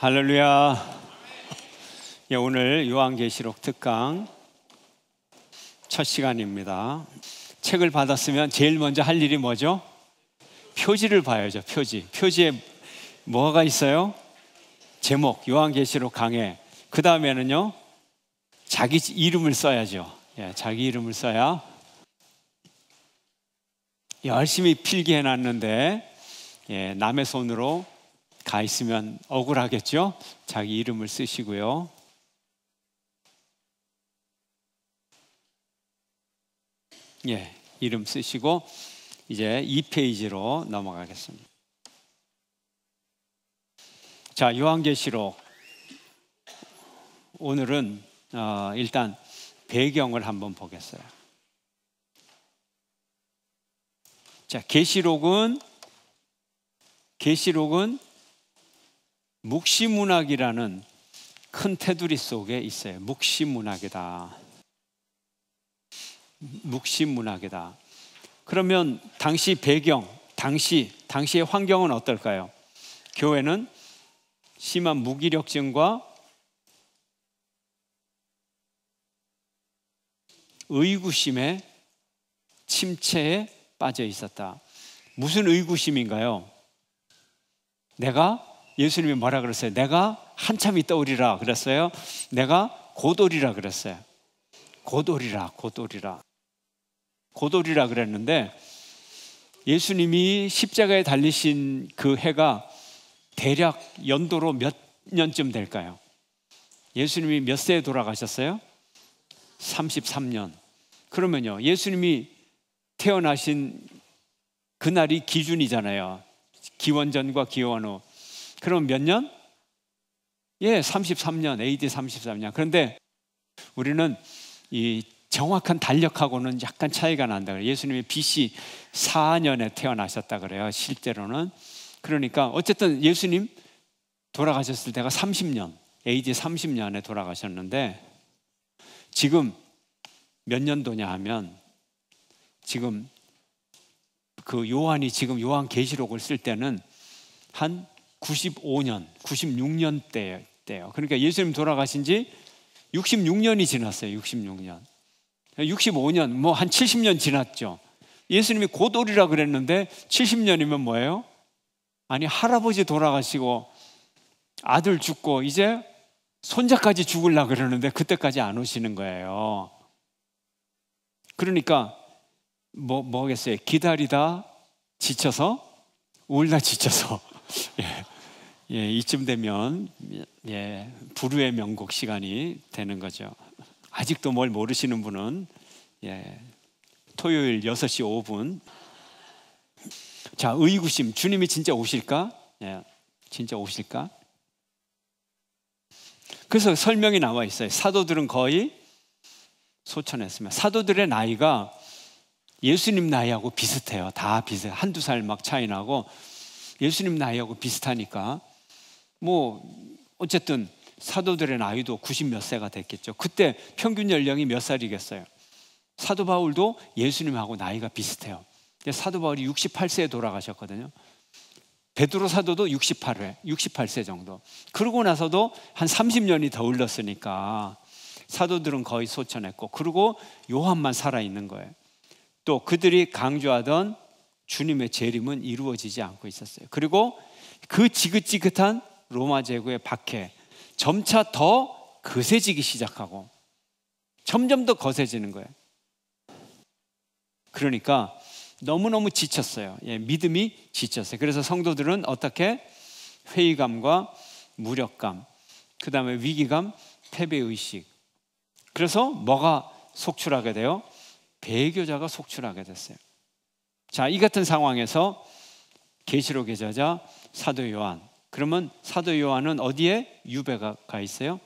할렐루야. 예, 오늘 요한계시록 특강 첫 시간입니다. 책을 받았으면 제일 먼저 할 일이 뭐죠? 표지를 봐야죠. 표지에 뭐가 있어요? 제목, 요한계시록 강해. 그 다음에는요, 자기 이름을 써야죠. 예, 자기 이름을 써야. 열심히 필기해놨는데 남의 손으로 가 있으면 억울하겠죠? 자기 이름을 쓰시고요. 예, 이름 쓰시고 이제 2페이지로 넘어가겠습니다. 자, 요한계시록 오늘은 일단 배경을 한번 보겠어요. 자, 계시록은 묵시문학이라는 큰 테두리 속에 있어요. 묵시문학이다. 그러면 당시 배경, 당시의 환경은 어떨까요? 교회는 심한 무기력증과 의구심의 침체에 빠져 있었다. 무슨 의구심인가요? 예수님이 뭐라 그랬어요? 내가 한참 있다 오리라 그랬어요? 내가 곧 오리라 그랬어요? 곧 오리라 그랬는데 예수님이 십자가에 달리신 그 해가 대략 연도로 몇 년쯤 될까요? 예수님이 몇 세에 돌아가셨어요? 33년. 그러면요, 예수님이 태어나신 그날이 기준이잖아요. 기원전과 기원 후. 그럼 몇 년? 33년, AD 33년. 그런데 우리는 이 정확한 달력하고는 약간 차이가 난다 그래요. 예수님이 BC 4년에 태어나셨다 그래요. 실제로는. 그러니까 어쨌든 예수님 돌아가셨을 때가 30년, AD 30년에 돌아가셨는데 지금 몇 년도냐 하면 지금 그 요한이 지금 요한계시록을 쓸 때는 한 95년, 96년 때예요. 그러니까 예수님 돌아가신 지 66년이 지났어요. 66년. 65년, 뭐 한 70년 지났죠. 예수님이 곧 오리라 그랬는데 70년이면 뭐예요? 아니, 할아버지 돌아가시고 아들 죽고 이제 손자까지 죽으려 그러는데 그때까지 안 오시는 거예요. 그러니까 뭐겠어요? 기다리다 지쳐서, 울다 지쳐서. 이쯤 되면 불후의 명곡 시간이 되는 거죠. 아직도 뭘 모르시는 분은 토요일 6시 5분. 자, 의구심. 주님이 진짜 오실까? 진짜 오실까? 그래서 설명이 나와 있어요. 사도들은 거의 소천했으면 사도들의 나이가 예수님 나이하고 비슷해요. 다 비슷해요. 한두 살 막 차이 나고 예수님 나이하고 비슷하니까 뭐 어쨌든 사도들의 나이도 90몇 세가 됐겠죠. 그때 평균 연령이 몇 살이겠어요? 사도 바울도 예수님하고 나이가 비슷해요. 사도 바울이 68세에 돌아가셨거든요. 베드로 사도도 68세 정도. 그러고 나서도 한 30년이 더 흘렀으니까 사도들은 거의 소천했고, 그리고 요한만 살아있는 거예요. 또 그들이 강조하던 주님의 재림은 이루어지지 않고 있었어요. 그리고 그 지긋지긋한 로마 제국의 박해 점차 더 거세지기 시작하고 점점 더 거세지는 거예요. 그러니까 너무너무 지쳤어요. 믿음이 지쳤어요. 그래서 성도들은 어떻게? 회의감과 무력감, 그 다음에 위기감, 패배의식. 그래서 뭐가 속출하게 돼요? 배교자가 속출하게 됐어요. 자, 이 같은 상황에서 계시록의 저자 사도 요한. 그러면 사도 요한은 어디에 유배가 가 있어요?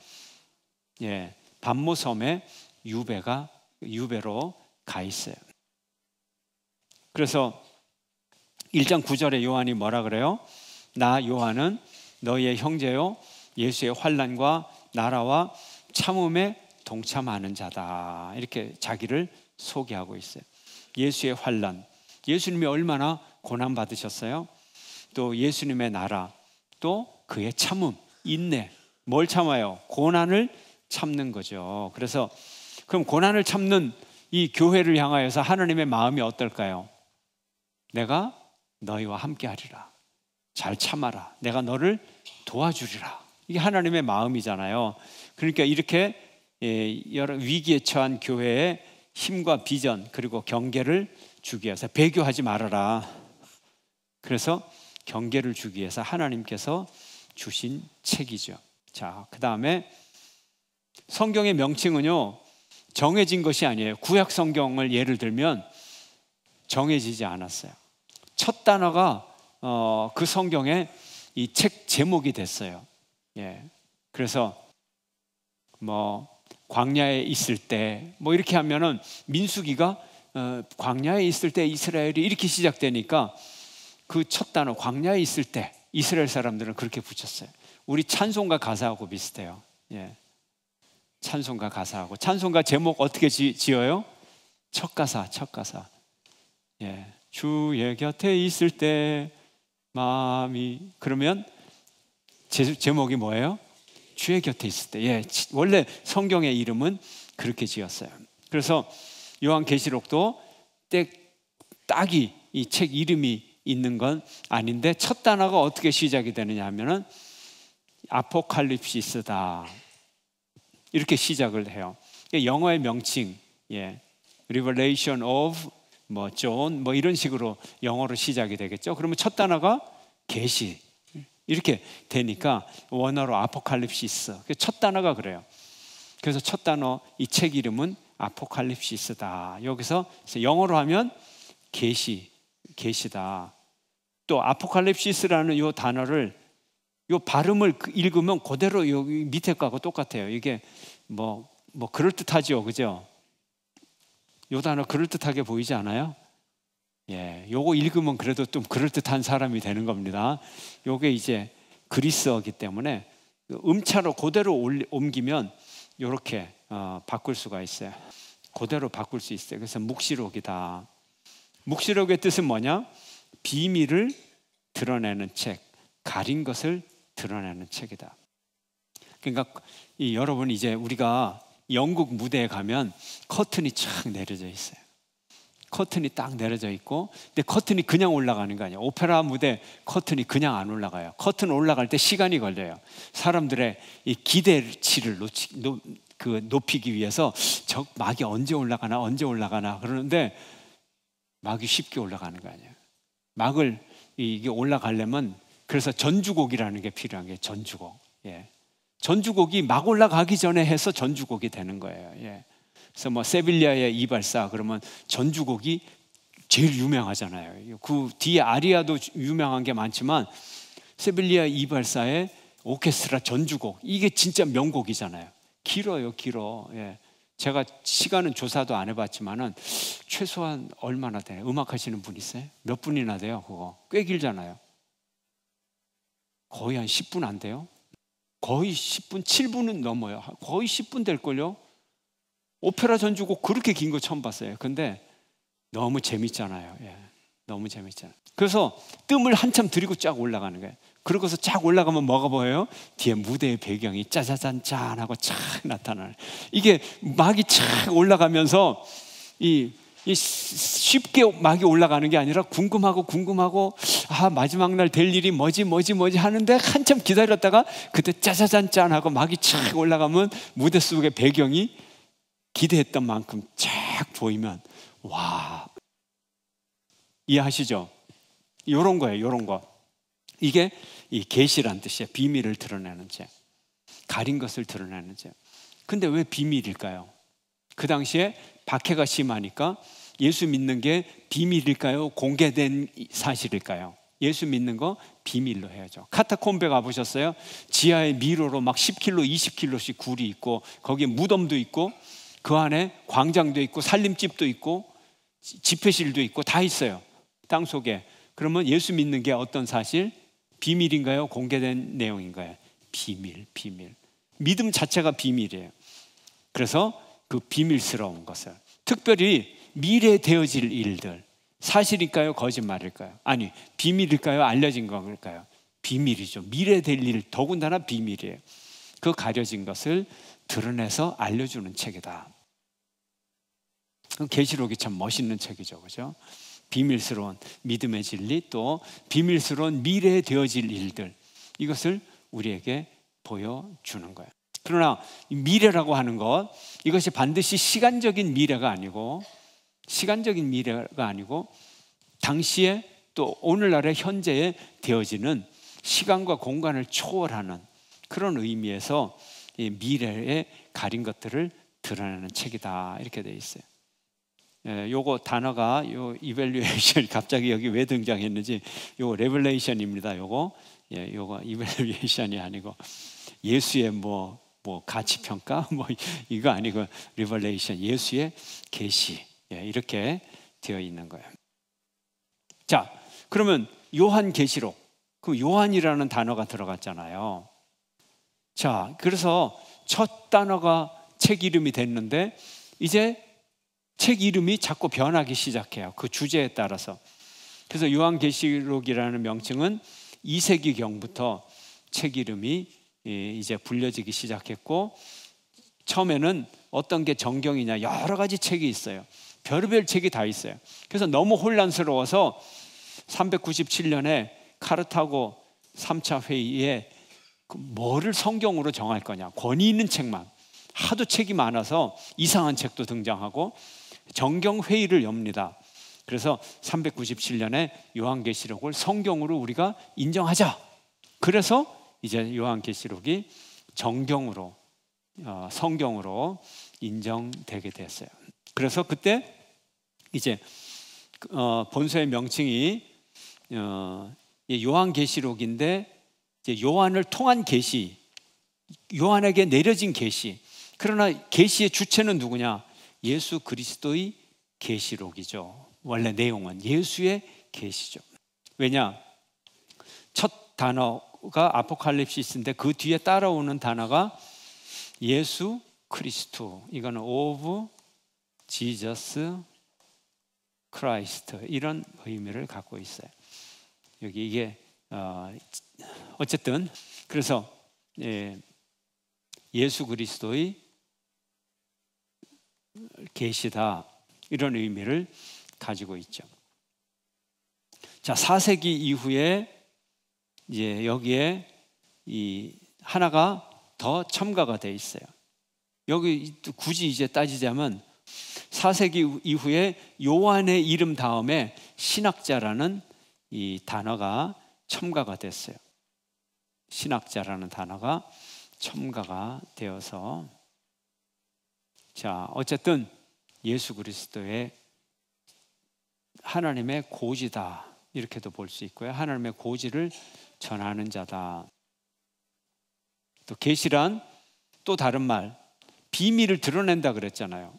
반모섬에 유배로 가 있어요. 그래서 1장 9절에 요한이 뭐라 그래요? 나 요한은 너희의 형제요 예수의 환난과 나라와 참음에 동참하는 자다. 이렇게 자기를 소개하고 있어요. 예수의 환난, 예수님이 얼마나 고난 받으셨어요? 또 예수님의 나라, 또 그의 참음, 인내. 뭘 참아요? 고난을 참는 거죠. 그래서 그럼 고난을 참는 이 교회를 향하여서 하나님의 마음이 어떨까요? 내가 너희와 함께 하리라. 잘 참아라. 내가 너를 도와주리라. 이게 하나님의 마음이잖아요. 그러니까 이렇게 여러 위기에 처한 교회에 힘과 비전 그리고 경계를 주기 위해서 배교하지 말아라. 그래서 경계를 주기 위해서 하나님께서 주신 책이죠. 자, 그 다음에 성경의 명칭은요, 정해진 것이 아니에요. 구약 성경을 예를 들면 정해지지 않았어요. 첫 단어가 그 성경의 이 책 제목이 됐어요. 예. 그래서 뭐 광야에 있을 때 뭐 이렇게 하면은 민수기가 광야에 있을 때 이스라엘이 이렇게 시작되니까 그 첫 단어 광야에 있을 때 이스라엘 사람들은 그렇게 붙였어요. 우리 찬송가 가사하고 비슷해요. 예. 찬송가 가사하고 찬송가 제목 어떻게 지어요? 첫 가사. 예. 주의 곁에 있을 때 마음이 그러면 제목이 뭐예요? 주의 곁에 있을 때. 예. 원래 성경의 이름은 그렇게 지었어요. 그래서 요한계시록도 딱이 이 책 이름이 있는 건 아닌데 첫 단어가 어떻게 시작이 되느냐 하면은 아포칼립시스다. 이렇게 시작을 해요. 영어의 명칭, 예, Revelation of 뭐 John 뭐 이런 식으로 영어로 시작이 되겠죠. 그러면 첫 단어가 계시 이렇게 되니까 원어로 아포칼립시스. 첫 단어가 그래요. 그래서 첫 단어 이 책 이름은 아포칼립시스다. 여기서 영어로 하면 계시다. 또 아포칼립시스라는 이 단어를 요 발음을 읽으면 그대로 여기 밑에 거하고 똑같아요. 이게 뭐 그럴듯하죠, 그죠? 요 단어 그럴듯하게 보이지 않아요? 예, 요거 읽으면 그래도 좀 그럴듯한 사람이 되는 겁니다. 요게 이제 그리스어기 때문에 음차로 그대로 옮기면 요렇게 바꿀 수가 있어요. 그대로 바꿀 수 있어요. 그래서 묵시록이다. 묵시록의 뜻은 뭐냐? 비밀을 드러내는 책, 가린 것을 드러내는 책이다. 그러니까 여러분 이제 우리가 영국 무대에 가면 커튼이 쫙 내려져 있어요. 커튼이 딱 내려져 있고, 근데 커튼이 그냥 올라가는 거 아니에요. 오페라 무대 커튼이 그냥 안 올라가요. 커튼 올라갈 때 시간이 걸려요. 사람들의 이 기대치를 높이기 위해서 저 막이 언제 올라가나 그러는데 막이 쉽게 올라가는 거 아니에요. 막을 이게 올라가려면 그래서 전주곡이라는 게 필요한 게 전주곡. 예. 전주곡이 막 올라가기 전에 해서 전주곡이 되는 거예요. 예. 그래서 뭐 세빌리아의 이발사 그러면 전주곡이 제일 유명하잖아요. 그 뒤에 아리아도 유명한 게 많지만 세빌리아 이발사의 오케스트라 전주곡 이게 진짜 명곡이잖아요. 길어요, 길어. 예. 제가 시간은 조사도 안 해봤지만은 최소한 얼마나 돼요? 음악 하시는 분 있어요? 몇 분이나 돼요? 그거 꽤 길잖아요. 거의 한 10분 안 돼요? 거의 10분, 7분은 넘어요. 거의 10분 될걸요? 오페라 전주곡 그렇게 긴 거 처음 봤어요. 근데 너무 재밌잖아요. 예, 너무 재밌잖아요. 그래서 뜸을 한참 들이고 쫙 올라가는 거예요. 그러고서 쫙 올라가면 뭐가 보여요? 뒤에 무대의 배경이 짜자잔짠 하고 쫙 나타나요. 이게 막이 쫙 올라가면서 쉽게 막이 올라가는 게 아니라 궁금하고 마지막 날 될 일이 뭐지 하는데 한참 기다렸다가 그때 짜자잔짠 하고 막이 쫙 올라가면 무대 속의 배경이 기대했던 만큼 쫙 보이면 와, 이해하시죠? 요런 거예요. 요런 거. 이게 이 계시란 뜻이에요. 비밀을 드러내는 책, 가린 것을 드러내는 책. 근데 왜 비밀일까요? 그 당시에 박해가 심하니까 예수 믿는 게 비밀일까요? 공개된 사실일까요? 예수 믿는 거 비밀로 해야죠. 카타콤베 가보셨어요? 지하에 미로로 막 10km, 20km씩 굴이 있고 거기에 무덤도 있고 그 안에 광장도 있고 살림집도 있고 집회실도 있고 다 있어요. 땅 속에. 그러면 예수 믿는 게 어떤 사실? 비밀인가요? 공개된 내용인가요? 비밀. 믿음 자체가 비밀이에요. 그래서 그 비밀스러운 것을, 특별히 미래에 되어질 일들, 사실일까요? 거짓말일까요? 아니, 비밀일까요? 알려진 걸까요? 비밀이죠. 미래 될 일, 더군다나 비밀이에요. 그 가려진 것을 드러내서 알려주는 책이다. 계시록이 참 멋있는 책이죠, 그죠? 비밀스러운 믿음의 진리, 또 비밀스러운 미래에 되어질 일들, 이것을 우리에게 보여주는 거예요. 그러나 미래라고 하는 것, 이것이 반드시 시간적인 미래가 아니고 당시에 또 오늘날의 현재에 되어지는 시간과 공간을 초월하는 그런 의미에서 이 미래에 가린 것들을 드러내는 책이다, 이렇게 되어 있어요. 요거 단어가 요 이밸류에이션, 갑자기 여기 왜 등장했는지, 요거 레벨레이션입니다. 요거 이밸류에이션이 아니고 예수의 뭐 가치 평가 이거 아니고 리벨레이션, 예수의 계시, 이렇게 되어 있는 거예요. 자, 그러면 요한 계시록, 그 요한이라는 단어가 들어갔잖아요. 자, 그래서 첫 단어가 책 이름이 됐는데 이제 책 이름이 자꾸 변하기 시작해요. 그 주제에 따라서. 그래서 요한계시록이라는 명칭은 2세기경부터 책 이름이 이제 불려지기 시작했고, 처음에는 어떤 게 정경이냐, 여러 가지 책이 있어요. 별의별 책이 다 있어요. 그래서 너무 혼란스러워서 397년에 카르타고 3차 회의에 뭐를 성경으로 정할 거냐, 권위 있는 책만, 하도 책이 많아서 이상한 책도 등장하고 정경 회의를 엽니다. 그래서 397년에 요한계시록을 성경으로 우리가 인정하자. 그래서 이제 요한계시록이 정경으로, 성경으로 인정되게 됐어요. 그래서 그때 이제 본서의 명칭이 요한계시록인데, 이제 요한을 통한 계시, 요한에게 내려진 계시. 그러나 계시의 주체는 누구냐? 예수 그리스도의 계시록이죠. 원래 내용은 예수의 계시죠. 왜냐? 첫 단어가 아포칼립시스인데 그 뒤에 따라오는 단어가 예수 그리스도, 이거는 오브 지저스 크라이스트, 이런 의미를 갖고 있어요. 여기 이게 어쨌든 그래서 예수 그리스도의 계시다, 이런 의미를 가지고 있죠. 자, 4세기 이후에 이제 여기에 이 하나가 더 첨가가 돼 있어요. 여기 굳이 이제 따지자면 4세기 이후에 요한의 이름 다음에 신학자라는 이 단어가 첨가가 됐어요. 신학자라는 단어가 첨가가 되어서, 자, 어쨌든 예수 그리스도의 하나님의 고지다, 이렇게도 볼 수 있고요. 하나님의 고지를 전하는 자다. 또 계시란 또 다른 말, 비밀을 드러낸다 그랬잖아요.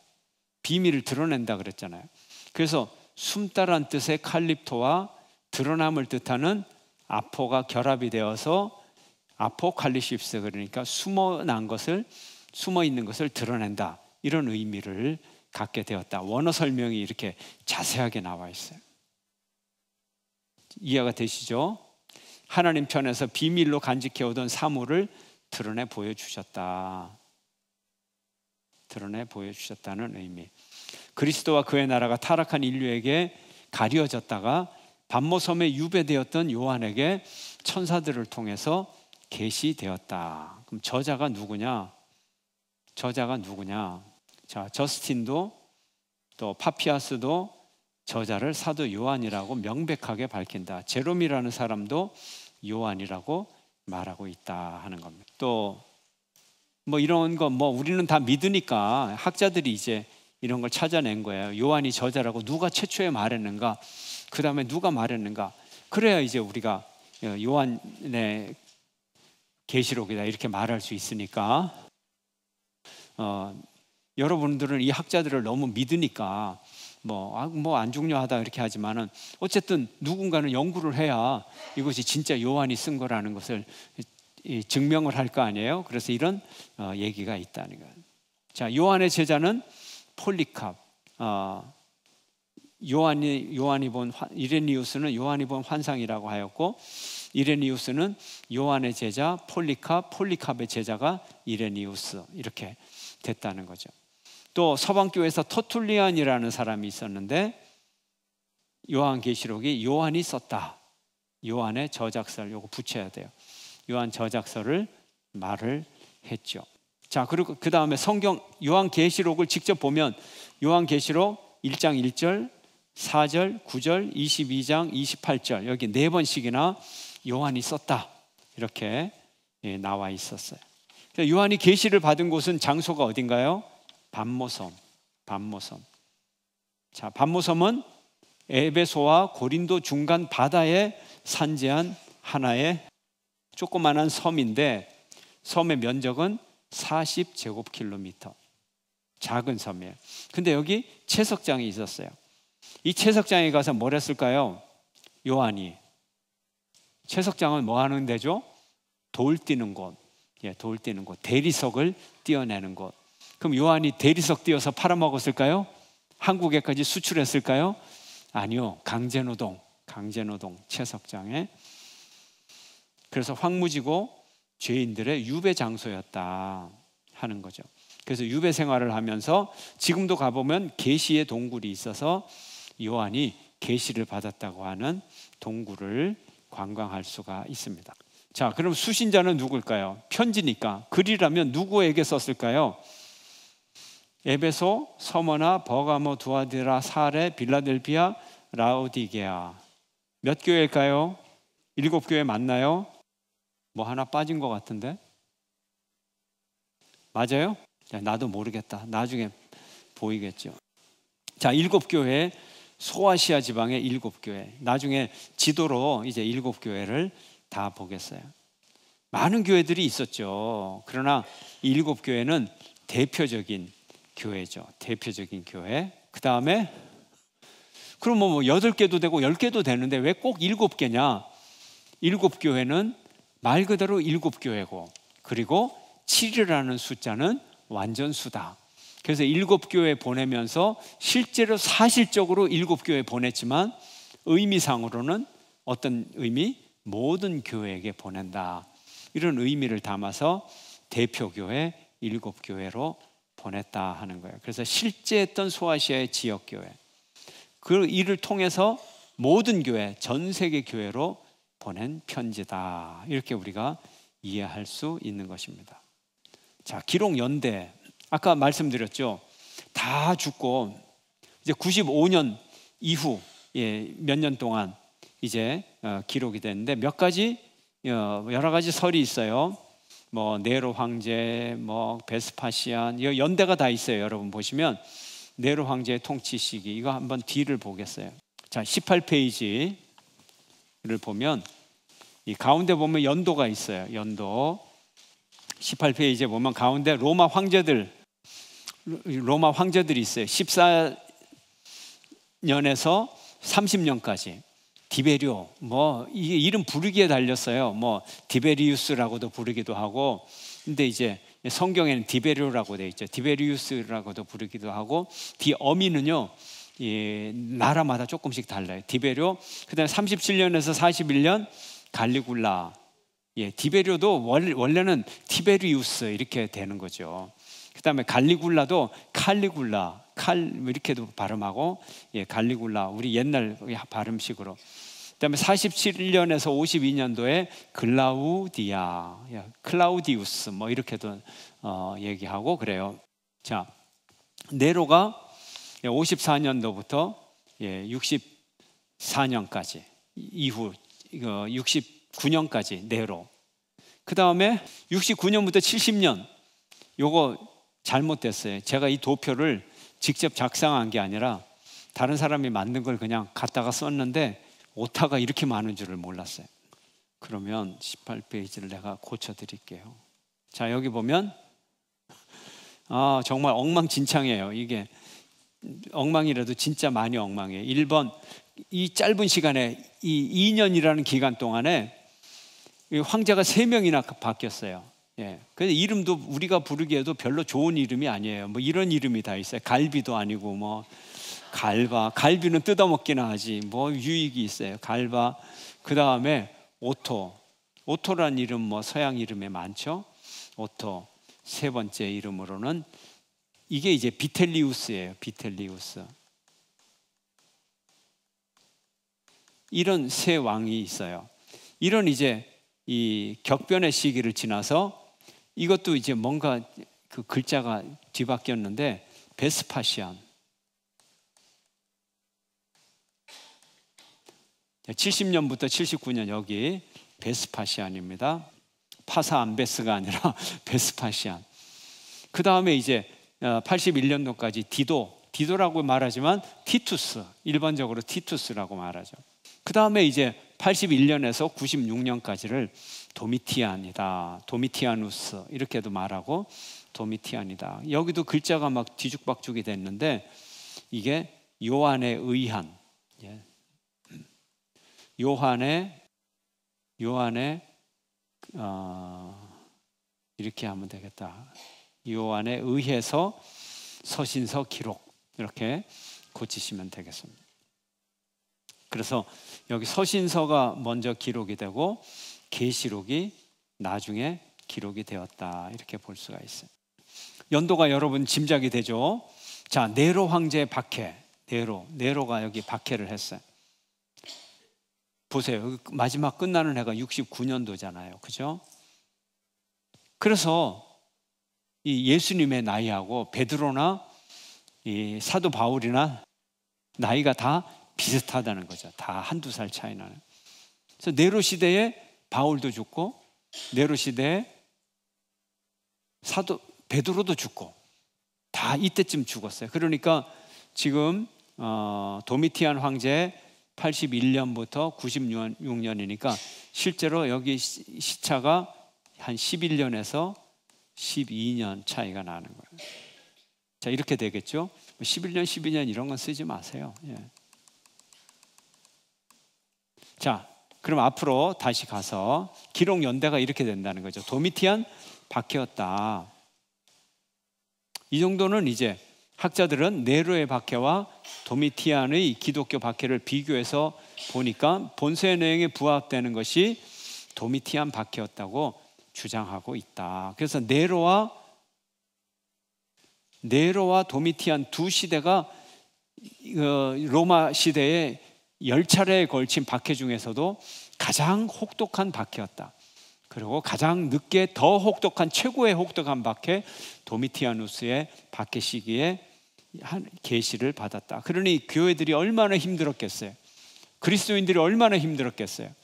비밀을 드러낸다 그랬잖아요. 그래서 숨다란 뜻의 칼립토와 드러남을 뜻하는 아포가 결합이 되어서 아포칼리십스, 그러니까 숨어 있는 것을 드러낸다, 이런 의미를 갖게 되었다. 원어 설명이 이렇게 자세하게 나와 있어요. 이해가 되시죠? 하나님 편에서 비밀로 간직해오던 사물을 드러내 보여주셨다. 드러내 보여주셨다는 의미. 그리스도와 그의 나라가 타락한 인류에게 가려졌다가 반모섬에 유배되었던 요한에게 천사들을 통해서 계시되었다. 그럼 저자가 누구냐? 자, 저스틴도 또 파피아스도 저자를 사도 요한이라고 명백하게 밝힌다. 제롬이라는 사람도 요한이라고 말하고 있다 하는 겁니다. 또 뭐 이런 거 우리는 다 믿으니까 학자들이 이제 이런 걸 찾아낸 거예요. 요한이 저자라고 누가 최초에 말했는가? 그 다음에 누가 말했는가? 그래야 이제 우리가 요한의 계시록이다 이렇게 말할 수 있으니까, 여러분들은 이 학자들을 너무 믿으니까 안 중요하다 이렇게 하지만은, 어쨌든 누군가는 연구를 해야 이것이 진짜 요한이 쓴 거라는 것을 증명을 할 거 아니에요. 그래서 이런 얘기가 있다는 거예요. 자, 요한의 제자는 폴리캅, 이레니우스는 요한이 본 환상이라고 하였고, 이레니우스는 요한의 제자 폴리캅, 폴리캅의 제자가 이레니우스 이렇게 됐다는 거죠. 또 서방교회에서 터툴리안이라는 사람이 있었는데 요한계시록이 요한이 썼다. 요한의 저작서를 요거 붙여야 돼요. 요한 저작서를 말을 했죠. 자, 그리고 그 다음에 성경 요한계시록을 직접 보면 요한계시록 1장 1절, 4절, 9절, 22장, 28절 여기 4번씩이나 요한이 썼다 이렇게 나와 있었어요. 요한이 계시를 받은 곳은 장소가 어딘가요? 반모섬. 자, 반모섬은 에베소와 고린도 중간 바다에 산재한 하나의 조그만한 섬인데 섬의 면적은 40제곱킬로미터. 작은 섬이에요. 근데 여기 채석장이 있었어요. 이 채석장에 가서 뭘 했을까요? 요한이. 채석장은 뭐 하는 데죠? 돌 띄는 곳. 돌 띄는 곳. 대리석을 띄어내는 곳. 그럼 요한이 대리석 띄어서 팔아먹었을까요? 한국에까지 수출했을까요? 아니요. 강제노동 채석장에. 그래서 황무지고 죄인들의 유배 장소였다 하는 거죠. 그래서 유배 생활을 하면서 지금도 가보면 계시의 동굴이 있어서 요한이 계시를 받았다고 하는 동굴을 관광할 수가 있습니다. 자, 그럼 수신자는 누굴까요? 편지니까. 글이라면 누구에게 썼을까요? 에베소, 서머나, 버가모, 두아디라, 사레, 빌라델피아, 라오디게아. 몇 교회일까요? 7교회 맞나요? 뭐 하나 빠진 것 같은데? 맞아요? 나도 모르겠다. 나중에 보이겠죠. 자, 7교회, 소아시아 지방의 7교회. 나중에 지도로 이제 7교회를 다 보겠어요. 많은 교회들이 있었죠. 그러나 이 7교회는 대표적인 교회죠. 대표적인 교회. 그 다음에 그럼 뭐 8개도 되고 10개도 되는데 왜 꼭 7개냐? 7교회는 말 그대로 7교회고 그리고 7이라는 숫자는 완전수다. 그래서 7교회 보내면서 실제로 사실적으로 7교회 보냈지만 의미상으로는 어떤 의미? 모든 교회에게 보낸다. 이런 의미를 담아서 대표교회 7교회로 보냈다 하는 거예요. 그래서 실제 했던 소아시아의 지역교회 그 일을 통해서 모든 교회, 전 세계 교회로 보낸 편지다. 이렇게 우리가 이해할 수 있는 것입니다. 자, 기록 연대. 아까 말씀드렸죠. 다 죽고 이제 95년 이후 몇 년 동안 이제 기록이 됐는데 몇 가지 여러 가지 설이 있어요. 뭐 네로 황제, 뭐 베스파시안, 연대가 다 있어요. 여러분 보시면 네로 황제의 통치 시기 이거 한번 뒤를 보겠어요. 자, 18페이지를 보면 이 가운데 보면 연도가 있어요. 연도 18페이지에 보면 가운데 로마 황제들이 있어요. 14년에서 30년까지 디베리오 뭐 이게 이름 부르기에 달렸어요. 뭐 디베리우스라고도 부르기도 하고 근데 이제 성경에는 디베리오라고 되어 있죠. 디베리우스라고도 부르기도 하고 디어미는요 나라마다 조금씩 달라요. 디베리오 그다음에 37년에서 41년 갈리굴라. 디베리오도 원래는 티베리우스 이렇게 되는 거죠. 그다음에 갈리굴라도 칼리굴라 이렇게도 발음하고 갈리굴라 우리 옛날 발음식으로. 그다음에 47년에서 52년도에 클라우디우스 뭐 이렇게도 얘기하고 그래요. 자, 네로가 54년도부터 64년까지 이후 69년까지 네로. 그 다음에 69년부터 70년 요거 잘못됐어요. 제가 이 도표를 직접 작성한 게 아니라 다른 사람이 만든 걸 그냥 갖다가 썼는데 오타가 이렇게 많은 줄을 몰랐어요. 그러면 18페이지를 내가 고쳐드릴게요. 자, 여기 보면 정말 엉망진창이에요. 이게 엉망이라도 진짜 많이 엉망이에요. 1번 이 짧은 시간에 이 2년이라는 기간 동안에 황제가 3명이나 바뀌었어요. 그래서 이름도 우리가 부르기에도 별로 좋은 이름이 아니에요. 뭐 이런 이름이 다 있어요. 갈비도 아니고 뭐 갈비는 뜯어먹기나 하지 뭐 유익이 있어요. 갈바. 그 다음에 오토. 오토란 이름 뭐 서양 이름에 많죠. 오토. 세 번째 이름으로는 이게 이제 비텔리우스예요. 비텔리우스. 이런 세 왕이 있어요. 이런 이제 이 격변의 시기를 지나서 이것도 이제 뭔가 그 글자가 뒤바뀌었는데 베스파시안. 70년부터 79년 여기 베스파시안입니다. 파사 안베스가 아니라 베스파시안. 그 다음에 이제 81년도까지 디도라고 말하지만 티투스, 일반적으로 티투스라고 말하죠. 그 다음에 이제 81년에서 96년까지를 도미티안이다, 도미티아누스 이렇게도 말하고 도미티안이다. 여기도 글자가 막 뒤죽박죽이 됐는데 이게 요한의 의한, 요한의 이렇게 하면 되겠다. 요한에 의해서 서신서 기록 이렇게 고치시면 되겠습니다. 그래서 여기 서신서가 먼저 기록이 되고 계시록이 나중에 기록이 되었다 이렇게 볼 수가 있어요. 연도가 여러분 짐작이 되죠. 자, 네로 황제의 박해. 네로가 여기 박해를 했어요. 보세요. 마지막 끝나는 해가 69년도잖아요. 그죠? 그래서 이 예수님의 나이하고 베드로나 이 사도 바울이나 나이가 다 비슷하다는 거죠. 다 한두 살 차이 나는. 그래서 네로 시대에 바울도 죽고 네로 시대에 사도 베드로도 죽고 다 이때쯤 죽었어요. 그러니까 지금 도미티안 황제 81년부터 96년이니까 실제로 여기 시차가 한 11년에서 12년 차이가 나는 거예요. 자, 이렇게 되겠죠. 11년, 12년 이런 건 쓰지 마세요. 예. 자, 그럼 앞으로 다시 가서 기록 연대가 이렇게 된다는 거죠. 도미티안 박해였다. 이 정도는 이제 학자들은 네로의 박해와 도미티안의 기독교 박해를 비교해서 보니까 본서의 내용에 부합되는 것이 도미티안 박해였다고 주장하고 있다. 그래서 네로와 도미티안 두 시대가 로마 시대의 10차례에 걸친 박해 중에서도 가장 혹독한 박해였다. 그리고 가장 늦게 더 혹독한 최고의 혹독한 박해 도미티아누스의 박해 시기에 계시를 받았다. 그러니 교회들이 얼마나 힘들었겠어요. 그리스도인들이 얼마나 힘들었겠어요.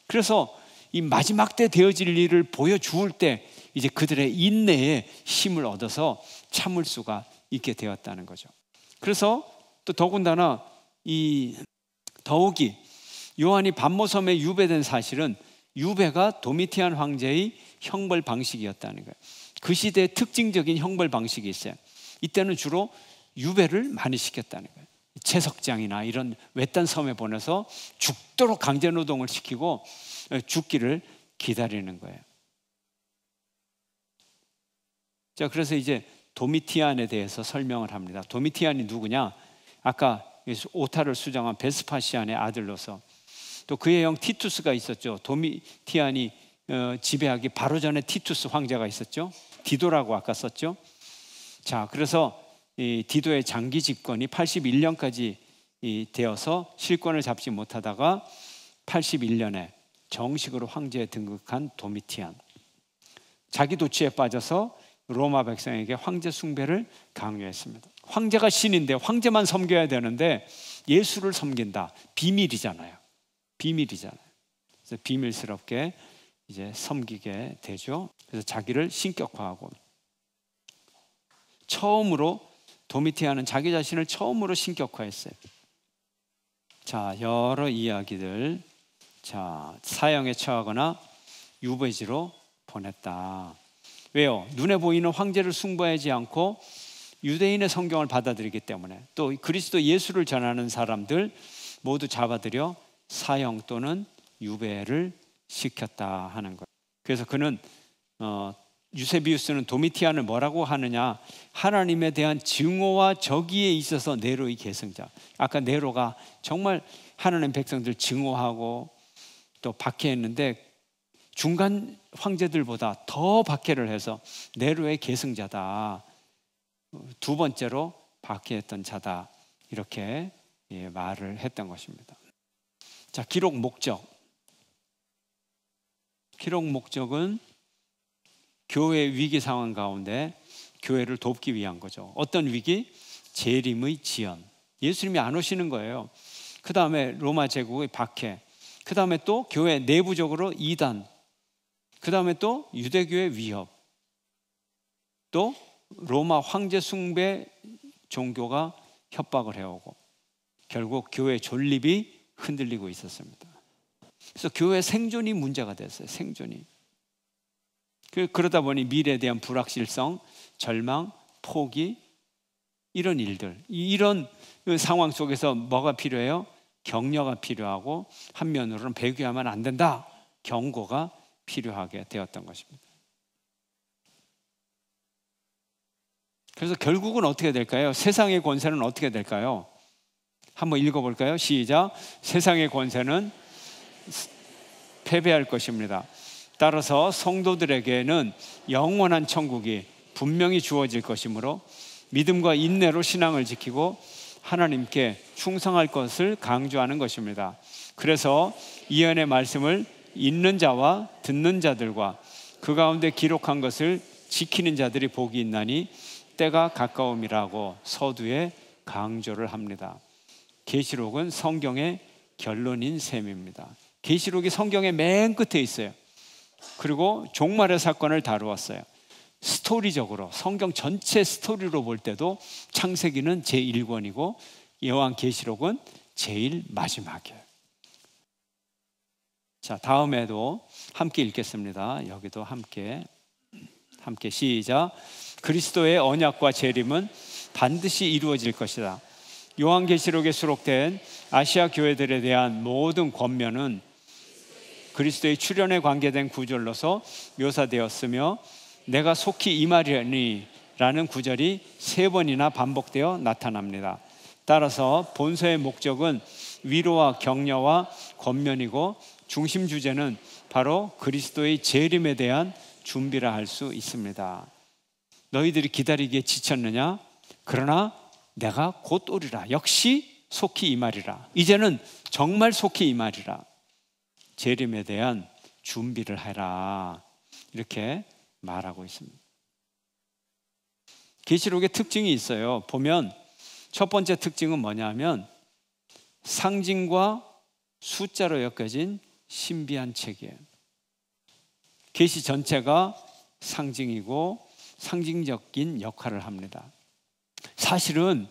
그래서 이 마지막 때 되어질 일을 보여주을 때 이제 그들의 인내에 힘을 얻어서 참을 수가 있게 되었다는 거죠. 그래서 또 더군다나 더욱이 요한이 반모섬에 유배된 사실은 유배가 도미티안 황제의 형벌 방식이었다는 거예요. 그 시대의 특징적인 형벌 방식이 있어요. 이때는 주로 유배를 많이 시켰다는 거예요. 채석장이나 이런 외딴 섬에 보내서 죽도록 강제 노동을 시키고 죽기를 기다리는 거예요. 자, 그래서 이제 도미티안에 대해서 설명을 합니다. 도미티안이 누구냐? 아까 오타를 수정한 베스파시안의 아들로서 또 그의 형 티투스가 있었죠. 도미티안이 지배하기 바로 전에 티투스 황제가 있었죠. 디도라고 아까 썼죠. 자, 그래서 이 디도의 장기 집권이 81년까지 되어서 실권을 잡지 못하다가 81년에 정식으로 황제에 등극한 도미티안. 자기 도취에 빠져서 로마 백성에게 황제 숭배를 강요했습니다. 황제가 신인데 황제만 섬겨야 되는데 예수를 섬긴다. 비밀이잖아요. 그래서 비밀스럽게 이제 섬기게 되죠. 그래서 자기를 신격화하고 처음으로 도미티안은 자기 자신을 처음으로 신격화했어요. 자, 여러 이야기들. 자, 사형에 처하거나 유배지로 보냈다. 왜요? 눈에 보이는 황제를 숭배하지 않고 유대인의 성경을 받아들이기 때문에 또 그리스도 예수를 전하는 사람들 모두 잡아들여 사형 또는 유배를 시켰다 하는 거예요. 그래서 그는 유세비우스는 도미티안을 뭐라고 하느냐? 하나님에 대한 증오와 적의에 있어서 네로의 계승자. 아까 네로가 정말 하나님 백성들 증오하고 또 박해했는데 중간 황제들보다 더 박해를 해서 네로의 계승자다. 두 번째로 박해했던 자다. 이렇게 말을 했던 것입니다. 자, 기록 목적. 기록 목적은 교회 위기 상황 가운데 교회를 돕기 위한 거죠. 어떤 위기? 재림의 지연. 예수님이 안 오시는 거예요. 그 다음에 로마 제국의 박해. 그 다음에 또 교회 내부적으로 이단. 그 다음에 또 유대교의 위협. 또 로마 황제 숭배 종교가 협박을 해오고 결국 교회 존립이 흔들리고 있었습니다. 그래서 교회 생존이 문제가 됐어요. 생존이. 그러다 보니 미래에 대한 불확실성, 절망, 포기, 이런 일들, 이런 상황 속에서 뭐가 필요해요? 격려가 필요하고 한면으로는 배교하면 안 된다. 경고가 필요하게 되었던 것입니다. 그래서 결국은 어떻게 될까요? 세상의 권세는 어떻게 될까요? 한번 읽어볼까요? 시작. 세상의 권세는 패배할 것입니다. 따라서 성도들에게는 영원한 천국이 분명히 주어질 것이므로 믿음과 인내로 신앙을 지키고 하나님께 충성할 것을 강조하는 것입니다. 그래서 예언의 말씀을 읽는 자와 듣는 자들과 그 가운데 기록한 것을 지키는 자들이 복이 있나니 때가 가까움이라고 서두에 강조를 합니다. 계시록은 성경의 결론인 셈입니다. 계시록이 성경의 맨 끝에 있어요. 그리고 종말의 사건을 다루었어요. 스토리적으로 성경 전체 스토리로 볼 때도 창세기는 제1권이고 요한계시록은 제일 마지막이에요. 자, 다음에도 함께 읽겠습니다. 여기도 함께 시작. 그리스도의 언약과 재림은 반드시 이루어질 것이다. 요한계시록에 수록된 아시아 교회들에 대한 모든 권면은 그리스도의 출현에 관계된 구절로서 묘사되었으며 내가 속히 임하리니 라는 구절이 3번이나 반복되어 나타납니다. 따라서 본서의 목적은 위로와 격려와 권면이고 중심 주제는 바로 그리스도의 재림에 대한 준비라 할 수 있습니다. 너희들이 기다리기에 지쳤느냐? 그러나 내가 곧 오리라. 역시 속히 임하리라. 이제는 정말 속히 임하리라. 재림에 대한 준비를 해라. 이렇게 말하고 있습니다. 계시록의 특징이 있어요. 보면 첫 번째 특징은 뭐냐면 상징과 숫자로 엮여진 신비한 책이에요. 계시 전체가 상징이고 상징적인 역할을 합니다. 사실은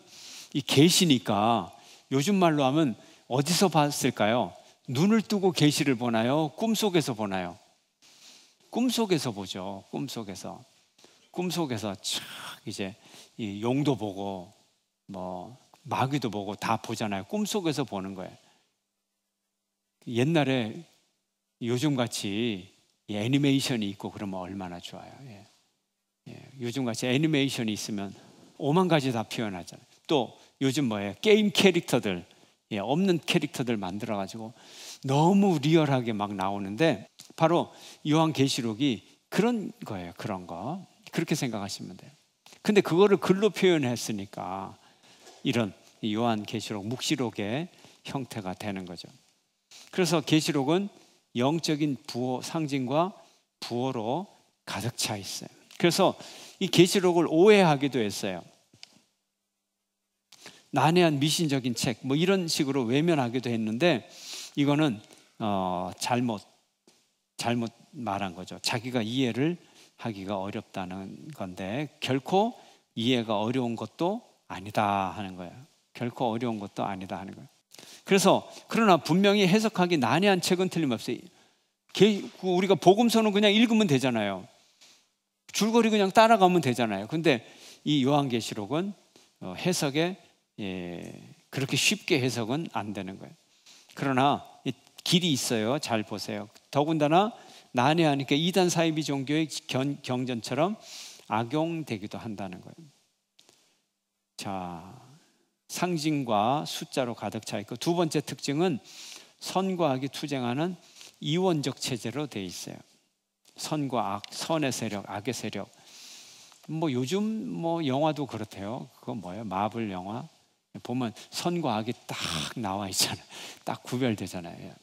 이 계시니까 요즘 말로 하면 어디서 봤을까요? 눈을 뜨고 계시를 보나요? 꿈속에서 보나요? 꿈속에서 보죠. 꿈속에서 촥 이제 이 용도 보고 뭐 마귀도 보고 다 보잖아요. 꿈속에서 보는 거예요. 옛날에 요즘같이 애니메이션이 있고 그러면 얼마나 좋아요. 요즘같이 애니메이션이 있으면 5만 가지 다 표현하잖아요. 또 요즘 뭐예요? 게임 캐릭터들, 없는 캐릭터들 만들어가지고 너무 리얼하게 막 나오는데 바로 요한계시록이 그런 거예요. 그런 거. 그렇게 생각하시면 돼요. 근데 그거를 글로 표현했으니까 이런 요한계시록, 묵시록의 형태가 되는 거죠. 그래서 계시록은 영적인 부호, 상징과 부호로 가득 차 있어요. 그래서 이 계시록을 오해하기도 했어요. 난해한 미신적인 책, 뭐 이런 식으로 외면하기도 했는데 이거는 잘못 말한 거죠. 자기가 이해를 하기가 어렵다는 건데 결코 이해가 어려운 것도 아니다 하는 거예요. 결코 어려운 것도 아니다 하는 거예요. 그래서 그러나 분명히 해석하기 난해한 책은 틀림없어요. 우리가 복음서는 그냥 읽으면 되잖아요. 줄거리 그냥 따라가면 되잖아요. 근데 이 요한계시록은 해석에 그렇게 쉽게 해석은 안 되는 거예요. 그러나 길이 있어요. 잘 보세요. 더군다나 난해하니까 이단 사이비 종교의 경전처럼 악용되기도 한다는 거예요. 자, 상징과 숫자로 가득 차 있고 두 번째 특징은 선과 악이 투쟁하는 이원적 체제로 돼 있어요. 선과 악, 선의 세력, 악의 세력. 뭐 요즘 뭐 영화도 그렇대요. 그거 뭐예요? 마블 영화 보면 선과 악이 딱 나와 있잖아요. 딱 구별되잖아요.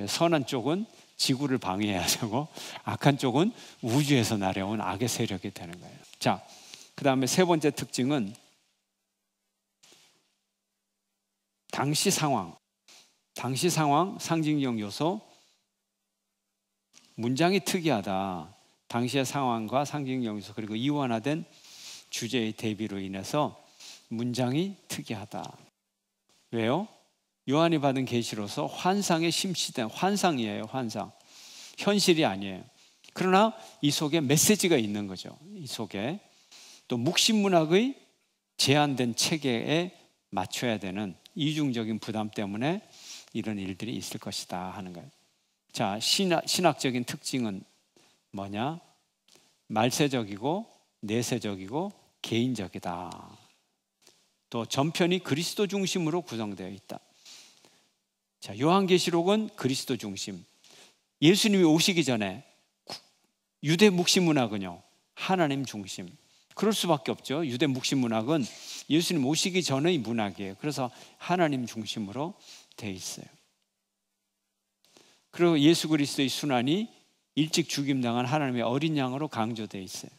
선한 쪽은 지구를 방해해야 되고 악한 쪽은 우주에서 날아온 악의 세력이 되는 거예요. 자, 그 다음에 세 번째 특징은 당시 상황, 상징적 요소. 문장이 특이하다. 당시의 상황과 상징적 요소 그리고 이원화된 주제의 대비로 인해서 문장이 특이하다. 왜요? 요한이 받은 계시로서 환상에 심취된 환상이에요. 환상. 현실이 아니에요. 그러나 이 속에 메시지가 있는 거죠. 이 속에 또 묵신문학의 제한된 체계에 맞춰야 되는 이중적인 부담 때문에 이런 일들이 있을 것이다 하는 거예요. 자, 신학적인 특징은 뭐냐? 말세적이고 내세적이고 개인적이다. 또 전편이 그리스도 중심으로 구성되어 있다. 자, 요한계시록은 그리스도 중심. 예수님이 오시기 전에 유대 묵신문학은요, 하나님 중심. 그럴 수밖에 없죠. 유대 묵신문학은 예수님 오시기 전의 문학이에요. 그래서 하나님 중심으로 되어 있어요. 그리고 예수 그리스도의 순환이 일찍 죽임당한 하나님의 어린 양으로 강조되어 있어요.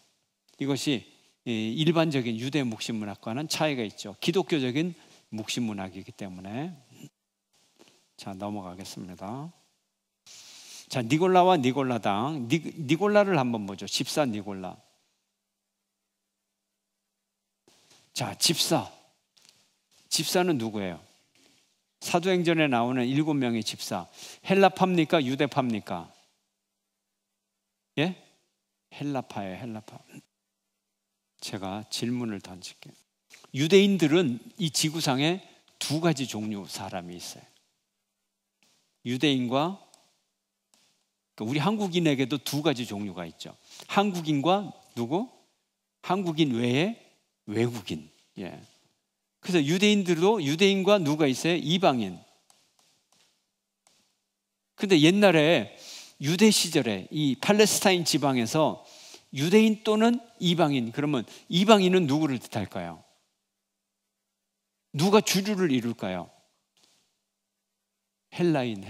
이것이 일반적인 유대 묵신문학과는 차이가 있죠. 기독교적인 묵신문학이기 때문에. 자, 넘어가겠습니다. 자, 니골라와 니골라당. 니골라를 한번 보죠. 집사 니골라. 자, 집사는 누구예요? 사도행전에 나오는 7명의 집사. 헬라파입니까? 유대파입니까? 예? 헬라파예요. 헬라파. 제가 질문을 던질게요. 유대인들은 이 지구상에 두 가지 종류 사람이 있어요. 유대인과 우리 한국인에게도 두 가지 종류가 있죠. 한국인과 누구? 한국인 외에 외국인. 예. 그래서 유대인들도 유대인과 누가 있어요? 이방인. 근데 옛날에 유대 시절에 이 팔레스타인 지방에서 유대인 또는 이방인, 그러면 이방인은 누구를 뜻할까요? 누가 주류를 이룰까요? 헬라인.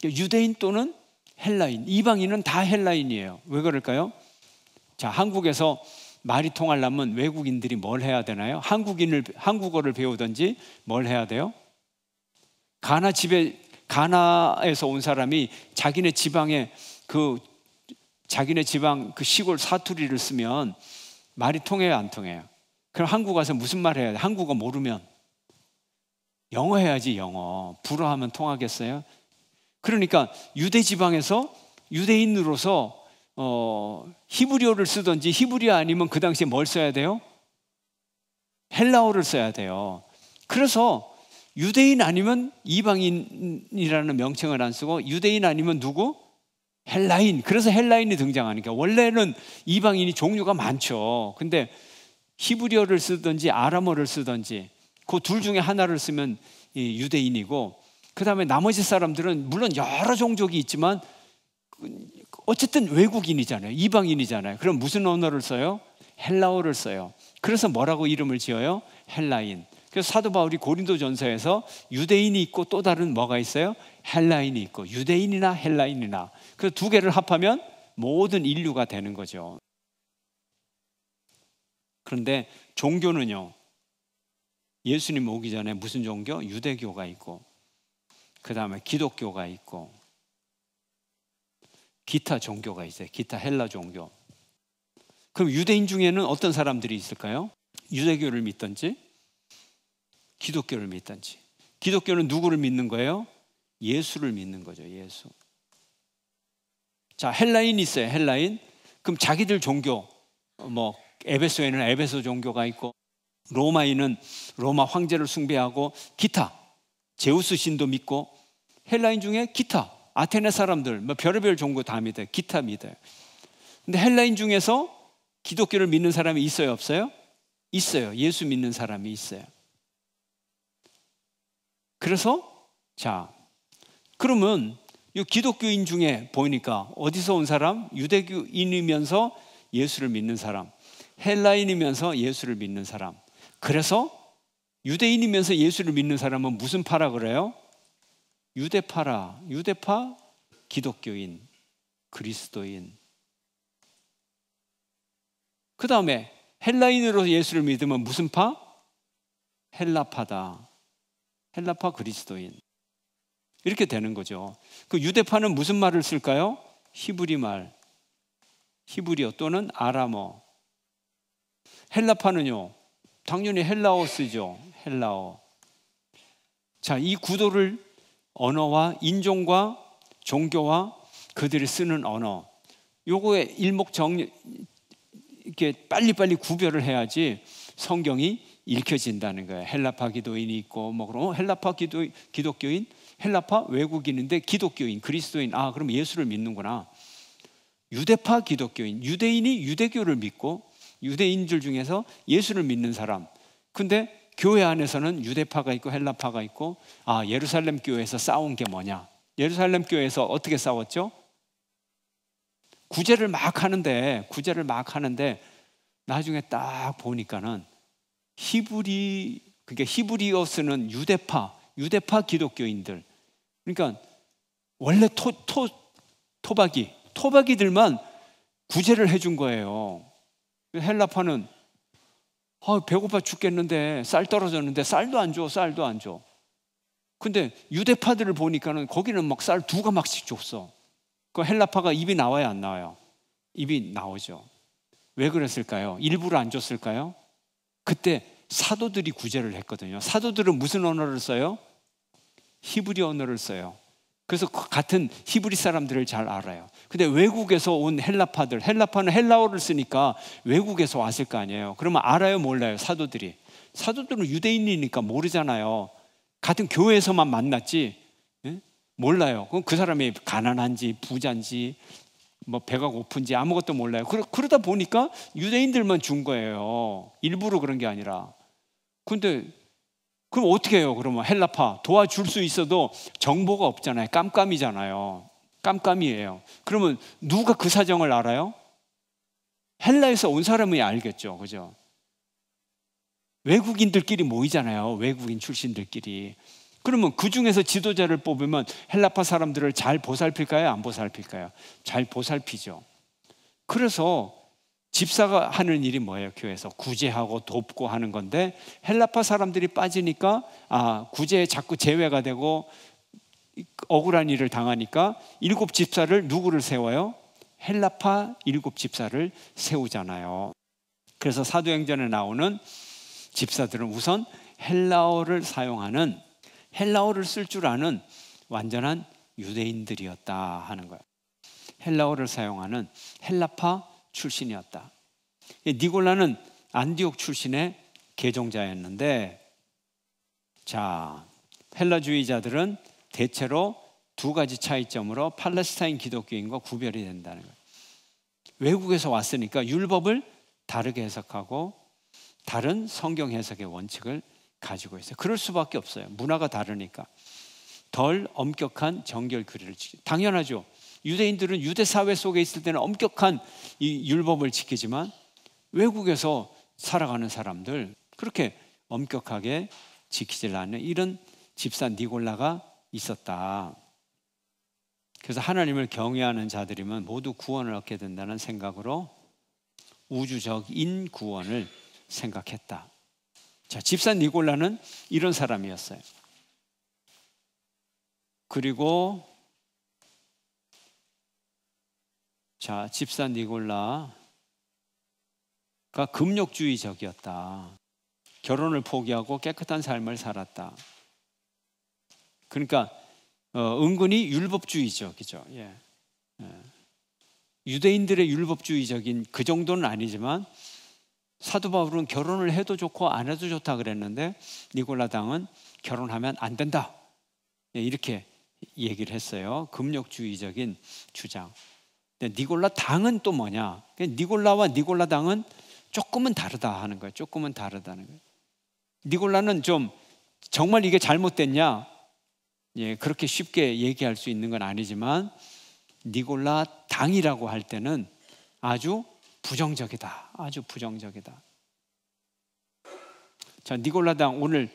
유대인 또는 헬라인, 이방인은 다 헬라인이에요. 왜 그럴까요? 자, 한국에서 말이 통하려면 외국인들이 뭘 해야 되나요? 한국어를 배우든지 뭘 해야 돼요? 가나에서 온 사람이 자기네 지방 그 시골 사투리를 쓰면 말이 통해요, 안 통해요? 그럼 한국 가서 무슨 말 해야 돼? 한국어 모르면 영어 해야지. 영어. 불어하면 통하겠어요? 그러니까 유대 지방에서 유대인으로서 히브리어를 쓰든지, 히브리어 아니면 그 당시에 뭘 써야 돼요? 헬라어를 써야 돼요. 그래서 유대인 아니면 이방인이라는 명칭을 안 쓰고 유대인 아니면 누구? 헬라인. 그래서 헬라인이 등장하니까. 원래는 이방인이 종류가 많죠. 근데 히브리어를 쓰든지 아람어를 쓰든지 그 둘 중에 하나를 쓰면 유대인이고, 그 다음에 나머지 사람들은 물론 여러 종족이 있지만 어쨌든 외국인이잖아요. 이방인이잖아요. 그럼 무슨 언어를 써요? 헬라어를 써요. 그래서 뭐라고 이름을 지어요? 헬라인. 그래서 사도 바울이 고린도전서에서 유대인이 있고 또 다른 뭐가 있어요? 헬라인이 있고, 유대인이나 헬라인이나. 그래서 두 개를 합하면 모든 인류가 되는 거죠. 그런데 종교는요, 예수님 오기 전에 무슨 종교? 유대교가 있고, 그 다음에 기독교가 있고, 기타 종교가 있어요. 기타 헬라 종교. 그럼 유대인 중에는 어떤 사람들이 있을까요? 유대교를 믿든지 기독교를 믿든지. 기독교는 누구를 믿는 거예요? 예수를 믿는 거죠. 예수. 자, 헬라인이 있어요. 헬라인. 그럼 자기들 종교, 뭐 에베소에는 에베소 종교가 있고, 로마인은 로마 황제를 숭배하고, 기타 제우스 신도 믿고, 헬라인 중에 기타 아테네 사람들 뭐 별의별 종교 다 믿어요. 기타 믿어요. 근데 헬라인 중에서 기독교를 믿는 사람이 있어요, 없어요? 있어요. 예수 믿는 사람이 있어요. 그래서 자, 그러면 이 기독교인 중에 보니까 어디서 온 사람? 유대교인이면서 예수를 믿는 사람, 헬라인이면서 예수를 믿는 사람. 그래서 유대인이면서 예수를 믿는 사람은 무슨 파라 그래요? 유대파라. 유대파, 기독교인, 그리스도인. 그 다음에 헬라인으로 예수를 믿으면 무슨 파? 헬라파다. 헬라파, 그리스도인. 이렇게 되는 거죠. 그 유대파는 무슨 말을 쓸까요? 히브리 말, 히브리어 또는 아람어. 헬라파는요, 당연히 헬라어 쓰죠. 헬라어. 자, 이 구도를 언어와 인종과 종교와 그들이 쓰는 언어, 요거에 일목정리 이렇게 빨리빨리 구별을 해야지 성경이 읽혀진다는 거예요. 헬라파 기도인이 있고 뭐 그럼 헬라파 기독교인, 헬라파 외국인인데 기독교인, 그리스도인. 아, 그럼 예수를 믿는구나. 유대파 기독교인, 유대인이 유대교를 믿고 유대인들 중에서 예수를 믿는 사람. 근데 교회 안에서는 유대파가 있고 헬라파가 있고, 아, 예루살렘 교회에서 싸운 게 뭐냐? 예루살렘 교회에서 어떻게 싸웠죠? 구제를 막 하는데 나중에 딱 보니까는 그게 히브리어 쓰는 유대파 기독교인들. 그러니까 원래 토박이들만 구제를 해준 거예요. 헬라파는 배고파 죽겠는데 쌀 떨어졌는데 쌀도 안 줘. 근데 유대파들을 보니까는 거기는 막 쌀 2가막씩 줬어. 그 헬라파가 입이 나와야 안 나와요? 입이 나오죠. 왜 그랬을까요? 일부러 안 줬을까요? 그때 사도들이 구제를 했거든요. 사도들은 무슨 언어를 써요? 히브리 언어를 써요. 그래서 같은 히브리 사람들을 잘 알아요. 근데 외국에서 온 헬라파는 헬라어를 쓰니까 외국에서 왔을 거 아니에요. 그러면 알아요, 몰라요? 사도들은 유대인이니까 모르잖아요. 같은 교회에서만 만났지 몰라요. 그럼 그 사람이 가난한지 부자인지 뭐 배가 고픈지 아무것도 몰라요. 그러다 보니까 유대인들만 준 거예요. 일부러 그런 게 아니라. 근데 그럼 어떻게 해요? 그러면 헬라파 도와줄 수 있어도 정보가 없잖아요. 깜깜이잖아요. 깜깜이에요. 그러면 누가 그 사정을 알아요? 헬라에서 온 사람이 알겠죠. 그죠? 외국인들끼리 모이잖아요. 외국인 출신들끼리. 그러면 그 중에서 지도자를 뽑으면 헬라파 사람들을 잘 보살필까요? 안 보살필까요? 잘 보살피죠. 그래서 집사가 하는 일이 뭐예요? 교회에서 구제하고 돕고 하는 건데, 헬라파 사람들이 빠지니까 구제에 자꾸 제외가 되고 억울한 일을 당하니까 7 집사를 누구를 세워요? 헬라파 7 집사를 세우잖아요. 그래서 사도행전에 나오는 집사들은 우선 헬라어를 쓸 줄 아는 완전한 유대인들이었다 하는 거예요. 헬라어를 사용하는 헬라파 출신이었다. 니골라는 안디옥 출신의 개종자였는데, 자, 헬라주의자들은 대체로 2가지 차이점으로 팔레스타인 기독교인과 구별이 된다는 거예요. 외국에서 왔으니까 율법을 다르게 해석하고 다른 성경 해석의 원칙을 가지고 있어요. 그럴 수밖에 없어요. 문화가 다르니까. 덜 엄격한 정결 규례를 지키죠. 당연하죠. 유대인들은 유대 사회 속에 있을 때는 엄격한 이 율법을 지키지만 외국에서 살아가는 사람들 그렇게 엄격하게 지키질 않는 이런 집사 니골라가 있었다. 그래서 하나님을 경외하는 자들이면 모두 구원을 얻게 된다는 생각으로 우주적인 구원을 생각했다. 자, 집사 니골라는 이런 사람이었어요. 그리고 자, 집사 니골라가 금욕주의적이었다. 결혼을 포기하고 깨끗한 삶을 살았다. 그러니까 은근히 율법주의죠, 그죠? 예. 유대인들의 율법주의적인 그 정도는 아니지만 사도 바울은 결혼을 해도 좋고 안 해도 좋다 그랬는데 니골라 당은 결혼하면 안 된다. 예, 이렇게 얘기를 했어요. 금욕주의적인 주장. 근데 니골라 당은 또 뭐냐? 니골라와 니골라 당은 조금은 다르다 하는 거예요. 조금은 다르다는 거예요. 니골라는 좀 정말 이게 잘못됐냐? 예, 그렇게 쉽게 얘기할 수 있는 건 아니지만 니골라 당이라고 할 때는 아주 부정적이다. 아주 부정적이다. 자, 니골라 당 오늘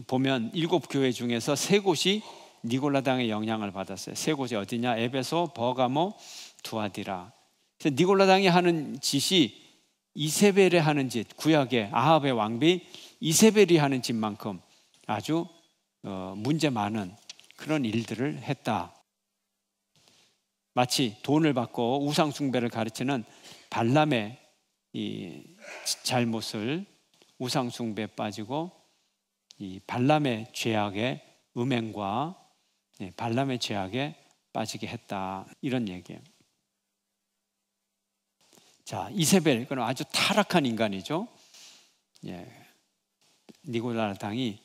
보면 7교회 중에서 3곳이 니골라 당의 영향을 받았어요. 3곳이 어디냐? 에베소, 버가모, 두아디라. 그래서 니골라 당이 하는 짓이 이세벨이 하는 짓, 구약의 아합의 왕비 이세벨이 하는 짓만큼 아주 문제 많은 그런 일들을 했다. 마치 돈을 받고 우상 숭배를 가르치는 발람의 이 잘못을 우상 숭배에 빠지고 이 발람의 죄악의 음행과 발람의 죄악에 빠지게 했다. 이런 얘기예요. 자, 이세벨, 그건 아주 타락한 인간이죠. 예, 니골라 당이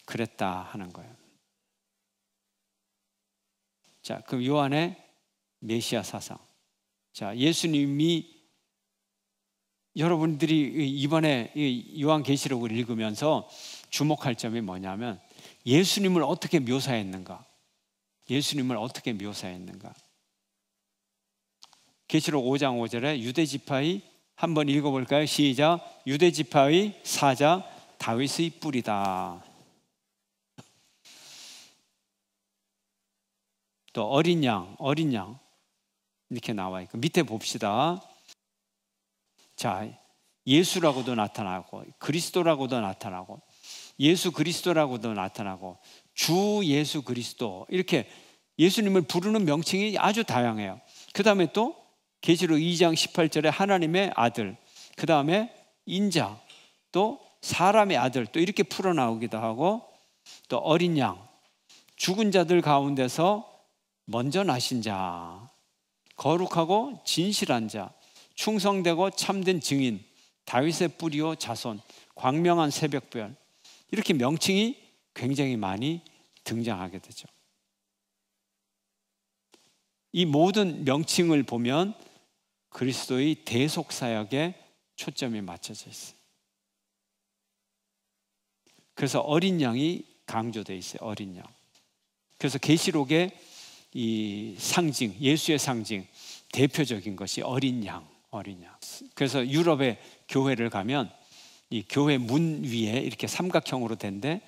그랬다 하는 거예요. 자, 그럼 요한의 메시아 사상. 자, 예수님이 여러분들이 이번에 요한계시록을 읽으면서 주목할 점이 뭐냐면 예수님을 어떻게 묘사했는가? 예수님을 어떻게 묘사했는가? 계시록 5장 5절에 유대지파의 한번 읽어볼까요? 시작. 유대지파의 사자 다윗의 뿔이다. 또 어린 양 이렇게 나와 있고 밑에 봅시다. 자, 예수라고도 나타나고 그리스도라고도 나타나고 예수 그리스도라고도 나타나고 주 예수 그리스도 이렇게 예수님을 부르는 명칭이 아주 다양해요. 그 다음에 또 계시록 2장 18절에 하나님의 아들, 그 다음에 인자, 또 사람의 아들 또 이렇게 풀어나오기도 하고 또 어린 양, 죽은 자들 가운데서 먼저 나신 자, 거룩하고 진실한 자, 충성되고 참된 증인, 다윗의 뿌리요 자손, 광명한 새벽별 이렇게 명칭이 굉장히 많이 등장하게 되죠. 이 모든 명칭을 보면 그리스도의 대속사역에 초점이 맞춰져 있어요. 그래서 어린 양이 강조되어 있어요. 어린 양. 그래서 계시록의 이 상징, 예수의 상징 대표적인 것이 어린 양. 그래서 유럽의 교회를 가면 이 교회 문 위에 이렇게 삼각형으로 된데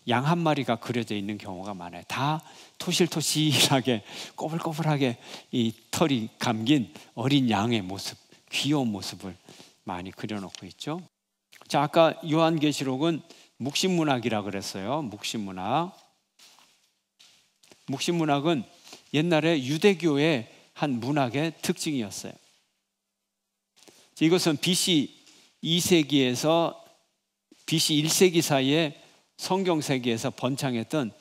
양 한 마리가 그려져 있는 경우가 많아요. 다 토실토실하게 꼬불꼬불하게 이 털이 감긴 어린 양의 모습, 귀여운 모습을 많이 그려놓고 있죠. 자, 아까 요한계시록은 묵신문학이라 그랬어요. 묵신문학은 옛날에 유대교의 한 문학의 특징이었어요. 이것은 BC 2세기에서 BC 1세기 사이에 성경 세계에서 번창했던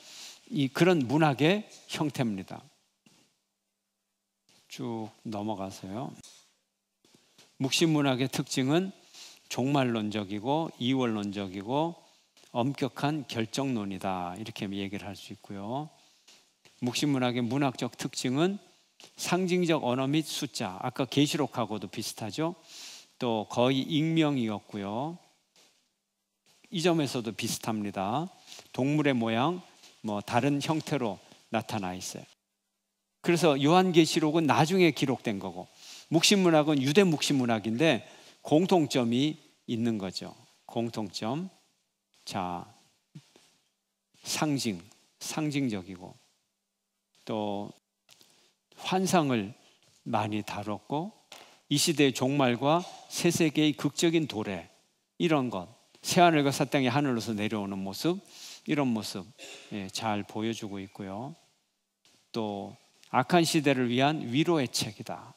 그런 문학의 형태입니다. 쭉 넘어가서요. 묵신문학의 특징은 종말론적이고 이원론적이고 엄격한 결정론이다. 이렇게 얘기를 할 수 있고요. 묵신문학의 문학적 특징은 상징적 언어 및 숫자, 아까 계시록하고도 비슷하죠. 또 거의 익명이었고요. 이 점에서도 비슷합니다. 동물의 모양, 다른 형태로 나타나 있어요. 그래서 요한계시록은 나중에 기록된 거고 묵신문학은 유대 묵신문학인데 공통점이 있는 거죠. 공통점. 자, 상징적이고 또 환상을 많이 다뤘고 이 시대의 종말과 새 세계의 극적인 도래 이런 것, 새하늘과 새 땅이 하늘로서 내려오는 모습 이런 모습 잘 보여주고 있고요. 또 악한 시대를 위한 위로의 책이다.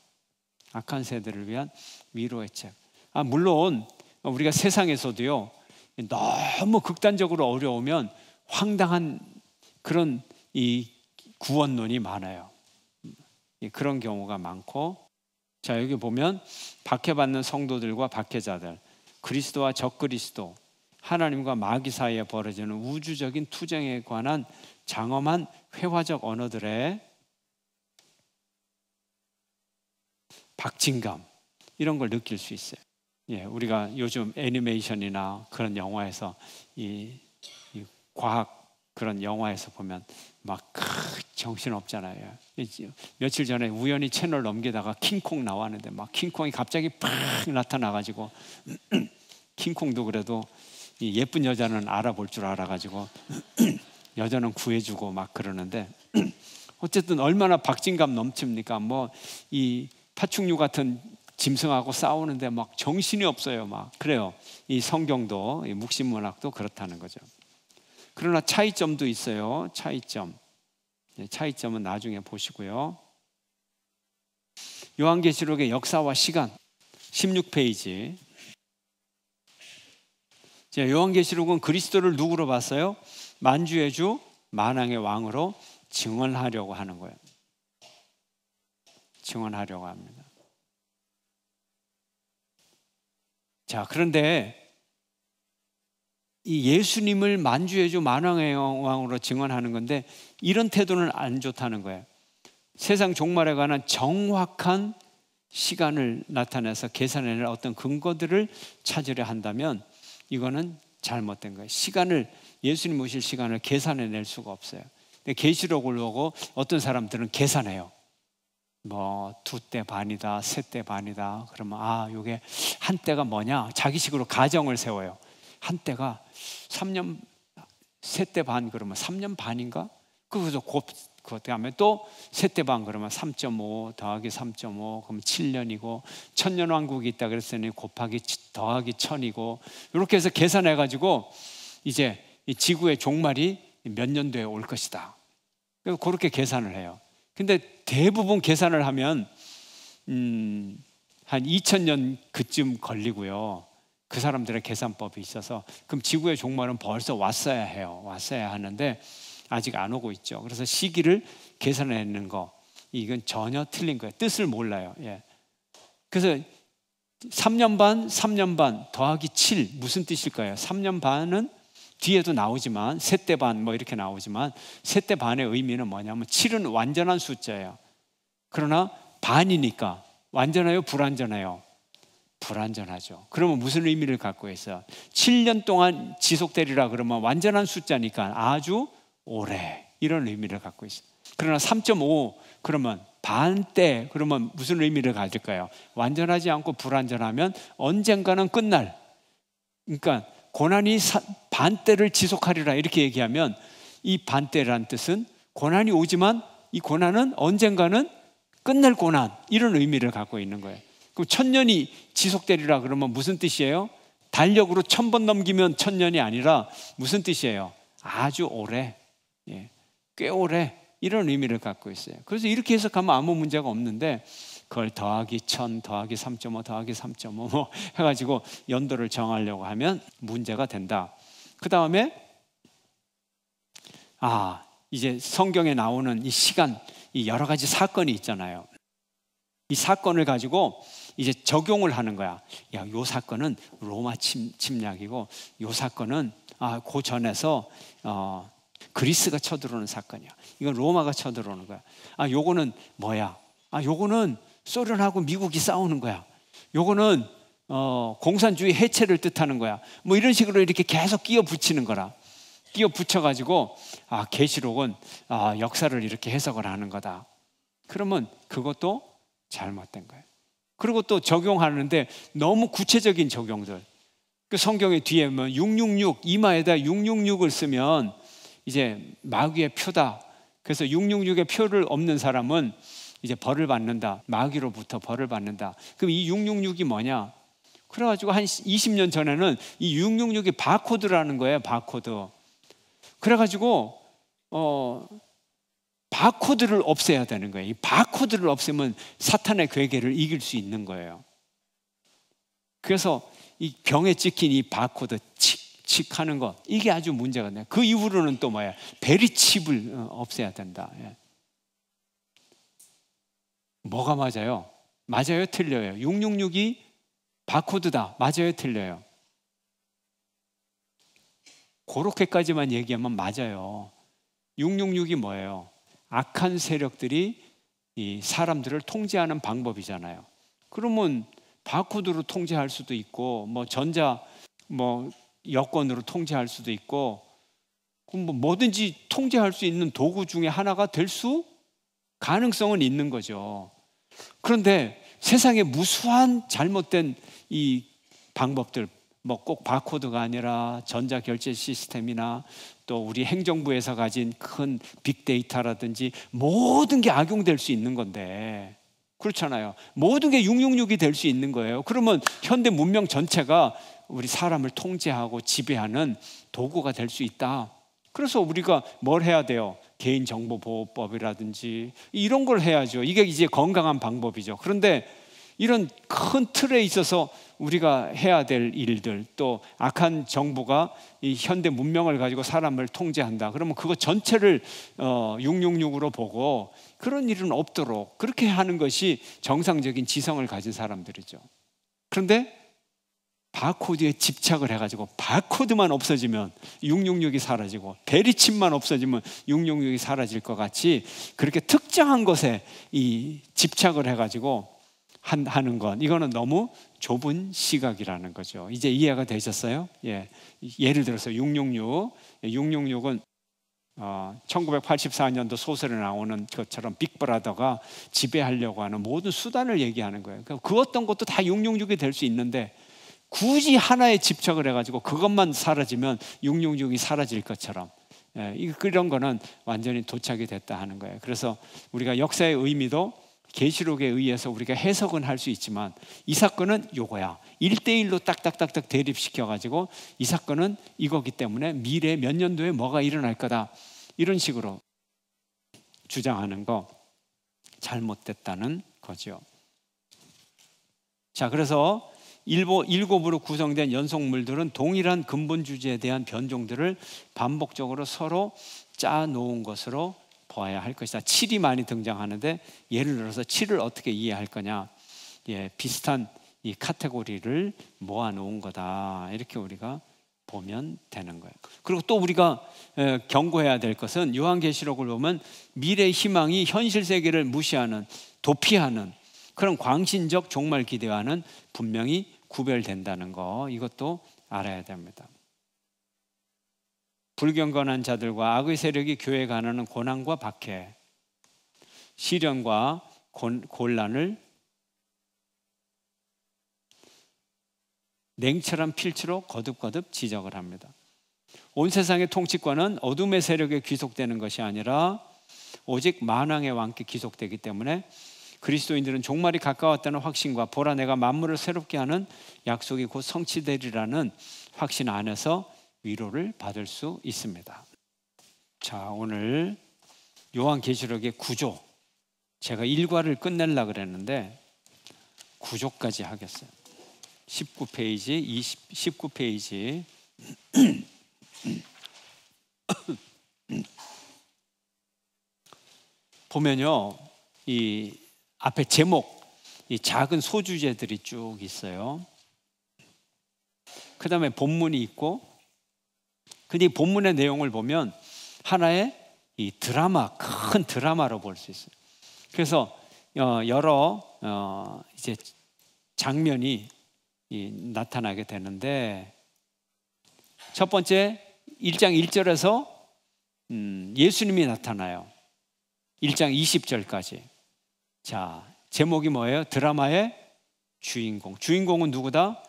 악한 세대를 위한 위로의 책. 물론 우리가 세상에서도요 너무 극단적으로 어려우면 황당한 그런 이 구원론이 많아요. 그런 경우가 많고, 자 여기 보면 박해받는 성도들과 박해자들, 그리스도와 적그리스도, 하나님과 마귀 사이에 벌어지는 우주적인 투쟁에 관한 장엄한 회화적 언어들의 박진감 이런 걸 느낄 수 있어요. 예, 우리가 요즘 애니메이션이나 그런 영화에서 이 과학 그런 영화에서 보면 막 정신 없잖아요. 며칠 전에 우연히 채널 넘기다가 킹콩 나왔는데 막 킹콩이 갑자기 팍 나타나가지고 킹콩도 그래도 이 예쁜 여자는 알아볼 줄 알아가지고 여자는 구해주고 막 그러는데 어쨌든 얼마나 박진감 넘칩니까? 뭐 이 파충류 같은 짐승하고 싸우는데 막 정신이 없어요. 막 그래요. 이 성경도 이 묵신문학도 그렇다는 거죠. 그러나 차이점도 있어요. 차이점은 나중에 보시고요. 요한계시록의 역사와 시간 16페이지. 요한계시록은 그리스도를 누구로 봤어요? 만주의 주, 만왕의 왕으로 증언하려고 하는 거예요. 증언하려고 합니다. 자, 그런데 이 예수님을 만주의 주, 만왕의 왕으로 증언하는 건데 이런 태도는 안 좋다는 거예요. 세상 종말에 관한 정확한 시간을 나타내서 계산해낼 어떤 근거들을 찾으려 한다면 이거는 잘못된 거예요. 예수님 오실 시간을 계산해낼 수가 없어요. 근데 계시록을 보고 어떤 사람들은 계산해요. 뭐 2때 반이다, 3때 반이다. 그러면 이게 한때가 뭐냐? 자기식으로 가정을 세워요. 한때가 3년, 3때 반 그러면 3년 반인가? 그래서 그것도 하면 또 3때 반 그러면 3.5 더하기 3.5 그러면 7년이고 천년왕국이 있다 그랬으니 곱하기 더하기 1000이고 이렇게 해서 계산해가지고 이제 이 지구의 종말이 몇 년도에 올 것이다. 그렇게 계산을 해요. 근데 대부분 계산을 하면 한 2000년 그쯤 걸리고요. 그 사람들의 계산법이 있어서 그럼 지구의 종말은 벌써 왔어야 해요. 왔어야 하는데 아직 안 오고 있죠. 그래서 시기를 계산해내는 거 이건 전혀 틀린 거예요. 뜻을 몰라요. 예. 그래서 3년 반 더하기 7 무슨 뜻일까요? 3년 반은 뒤에도 나오지만 셋대 반 뭐 이렇게 나오지만 셋대 반의 의미는 뭐냐면 7은 완전한 숫자예요. 그러나 반이니까 완전해요? 불완전해요? 불완전하죠. 그러면 무슨 의미를 갖고 있어요? 7년 동안 지속되리라 그러면 완전한 숫자니까 아주 오래 이런 의미를 갖고 있어요. 그러나 3.5 그러면 반때 그러면 무슨 의미를 가질까요? 완전하지 않고 불완전하면 언젠가는 끝날, 그러니까 고난이 반때를 지속하리라 이렇게 얘기하면 이 반때라는 뜻은 고난이 오지만 이 고난은 언젠가는 끝날 고난 이런 의미를 갖고 있는 거예요. 그럼 1000년이 지속되리라 그러면 무슨 뜻이에요? 달력으로 1000번 넘기면 1000년이 아니라 무슨 뜻이에요? 아주 오래, 꽤 오래 이런 의미를 갖고 있어요. 그래서 이렇게 해석하면 아무 문제가 없는데 그걸 더하기 1000 더하기 3.5 더하기 3.5 뭐 해가지고 연도를 정하려고 하면 문제가 된다. 그 다음에 이제 성경에 나오는 이 시간, 이 여러 가지 사건이 있잖아요. 이 사건을 가지고 이제 적용을 하는 거야. 요 사건은 로마 침략이고 요 사건은 그 전에서 그리스가 쳐들어오는 사건이야. 이건 로마가 쳐들어오는 거야. 요거는 뭐야? 요거는 소련하고 미국이 싸우는 거야. 요거는 공산주의 해체를 뜻하는 거야. 뭐 이런 식으로 이렇게 계속 끼워 붙이는 거라. 끼워 붙여가지고 계시록은 역사를 이렇게 해석을 하는 거다. 그러면 그것도 잘못된 거예요. 그리고 또 적용하는데 너무 구체적인 적용들. 그 성경의 뒤에 뭐 666 이마에다 666을 쓰면 이제 마귀의 표다. 그래서 666의 표를 없는 사람은 이제 벌을 받는다. 마귀로부터 벌을 받는다. 그럼 이 666이 뭐냐? 그래가지고 한 20년 전에는 이 666이 바코드라는 거예요. 바코드. 그래가지고 바코드를 없애야 되는 거예요. 이 바코드를 없애면 사탄의 괴계를 이길 수 있는 거예요. 그래서 이 병에 찍힌 이 바코드 칙 하는 거 이게 아주 문제가 돼요. 그 이후로는 또 뭐야? 베리칩을 없애야 된다. 뭐가 맞아요? 맞아요? 틀려요? 666이 바코드다. 맞아요? 틀려요? 그렇게까지만 얘기하면 맞아요. 666이 뭐예요? 악한 세력들이 이 사람들을 통제하는 방법이잖아요. 그러면 바코드로 통제할 수도 있고, 뭐 전자 뭐 여권으로 통제할 수도 있고, 그럼 뭐 뭐든지 통제할 수 있는 도구 중에 하나가 될 수 가능성은 있는 거죠. 그런데 세상에 무수한 잘못된 이 방법들, 뭐 꼭 바코드가 아니라 전자 결제 시스템이나 또 우리 행정부에서 가진 큰 빅데이터라든지 모든 게 악용될 수 있는 건데, 그렇잖아요. 모든 게 666이 될 수 있는 거예요. 그러면 현대 문명 전체가 우리 사람을 통제하고 지배하는 도구가 될 수 있다. 그래서 우리가 뭘 해야 돼요? 개인정보보호법이라든지 이런 걸 해야죠. 이게 이제 건강한 방법이죠. 그런데 이런 큰 틀에 있어서 우리가 해야 될 일들, 또 악한 정부가 이 현대 문명을 가지고 사람을 통제한다. 그러면 그거 전체를 666으로 보고 그런 일은 없도록 그렇게 하는 것이 정상적인 지성을 가진 사람들이죠. 그런데 바코드에 집착을 해가지고 바코드만 없어지면 666이 사라지고 베리칩만 없어지면 666이 사라질 것 같이, 그렇게 특정한 것에 이 집착을 해가지고 하는 건, 이거는 너무 좁은 시각이라는 거죠. 이제 이해가 되셨어요? 예. 예를 들어서 666은 1984년도 소설에 나오는 것처럼 빅브라더가 지배하려고 하는 모든 수단을 얘기하는 거예요. 그 어떤 것도 다 666이 될 수 있는데 굳이 하나에 집착을 해가지고 그것만 사라지면 666이 사라질 것처럼, 그런 거는 완전히 도착이 됐다 하는 거예요. 그래서 우리가 역사의 의미도 계시록에 의해서 우리가 해석은 할 수 있지만, 이 사건은 요거야, 1대1로 딱딱딱딱 대립시켜가지고 이 사건은 이거기 때문에 미래 몇 년도에 뭐가 일어날 거다, 이런 식으로 주장하는 거 잘못됐다는 거죠. 자, 그래서 일곱으로 구성된 연속물들은 동일한 근본 주제에 대한 변종들을 반복적으로 서로 짜놓은 것으로 보아야 할 것이다. 7이 많이 등장하는데, 예를 들어서 7을 어떻게 이해할 거냐, 비슷한 이 카테고리를 모아놓은 거다, 이렇게 우리가 보면 되는 거예요. 그리고 또 우리가 경고해야 될 것은, 요한계시록을 보면 미래의 희망이 현실 세계를 무시하는, 도피하는 그런 광신적 종말 기대와는 분명히 구별된다는 거, 이것도 알아야 됩니다. 불경건한 자들과 악의 세력이 교회에 가하는 고난과 박해, 시련과 곤란을 냉철한 필치로 거듭거듭 지적을 합니다. 온 세상의 통치권은 어둠의 세력에 귀속되는 것이 아니라 오직 만왕의 왕께 귀속되기 때문에 그리스도인들은 종말이 가까웠다는 확신과 보라 내가 만물을 새롭게 하는 약속이 곧 성취되리라는 확신 안에서 위로를 받을 수 있습니다. 자, 오늘 요한계시록의 구조, 제가 1과를 끝내려고 그랬는데 9조까지 하겠어요. 19페이지, 19페이지. 보면요, 이 앞에 제목, 이 작은 소주제들이 쭉 있어요. 그 다음에 본문이 있고, 근데 이 본문의 내용을 보면 하나의 이 드라마, 큰 드라마로 볼 수 있어요. 그래서 여러 이제 장면이 나타나게 되는데, 첫 번째 1장 1절에서 예수님이 나타나요. 1장 20절까지. 자, 제목이 뭐예요? 드라마의 주인공. 주인공은 누구다?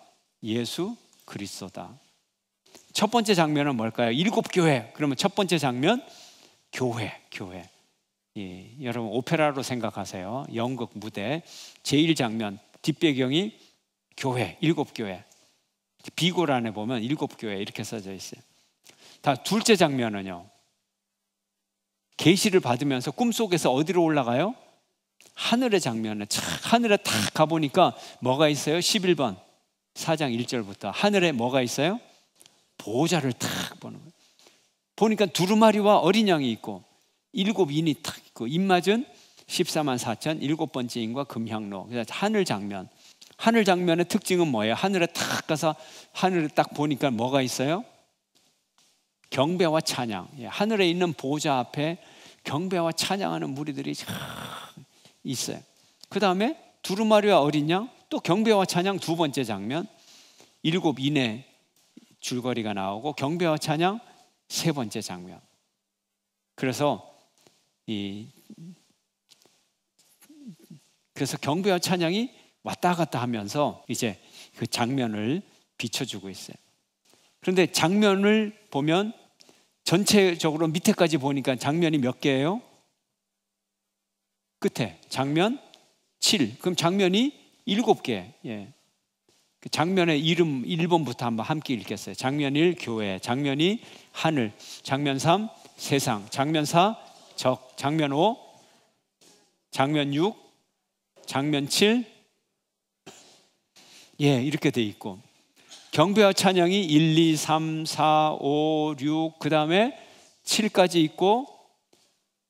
예수 그리스도다. 첫 번째 장면은 뭘까요? 7교회. 그러면 첫 번째 장면 교회. 여러분 오페라로 생각하세요. 연극 무대. 제1장면 뒷배경이 교회, 7교회. 비고란에 보면 7교회 이렇게 써져 있어요. 다 둘째 장면은요, 계시를 받으면서 꿈속에서 어디로 올라가요? 하늘의 장면에 하늘에 탁 가보니까 뭐가 있어요? 11번 4장 1절부터 하늘에 뭐가 있어요? 보호자를 탁 보는 거예요. 보니까 두루마리와 어린 양이 있고 7인이 탁 있고 입맞은 14만 4천 7번째 인과 금향로. 그래서 하늘 장면. 하늘 장면의 특징은 뭐예요? 하늘에 탁 가서 하늘에 딱 보니까 뭐가 있어요? 경배와 찬양. 하늘에 있는 보호자 앞에 경배와 찬양하는 무리들이 있어요. 그 다음에 두루마리와 어린 양, 또 경배와 찬양 두 번째 장면, 7 이내 줄거리가 나오고 경배와 찬양 세 번째 장면. 그래서 경배와 찬양이 왔다 갔다 하면서 이제 그 장면을 비춰주고 있어요. 그런데 장면을 보면 전체적으로 밑에까지 보니까 장면이 몇 개예요? 끝에 장면 7. 그럼 장면이 7개. 예. 그 장면의 이름 1번부터 한번 함께 읽겠어요. 장면 1 교회, 장면 2 하늘, 장면 3 세상, 장면 4 적, 장면 5 장면 6 장면 7 예, 이렇게 돼 있고 경배와 찬양이 1, 2, 3, 4, 5, 6 그다음에 7까지 있고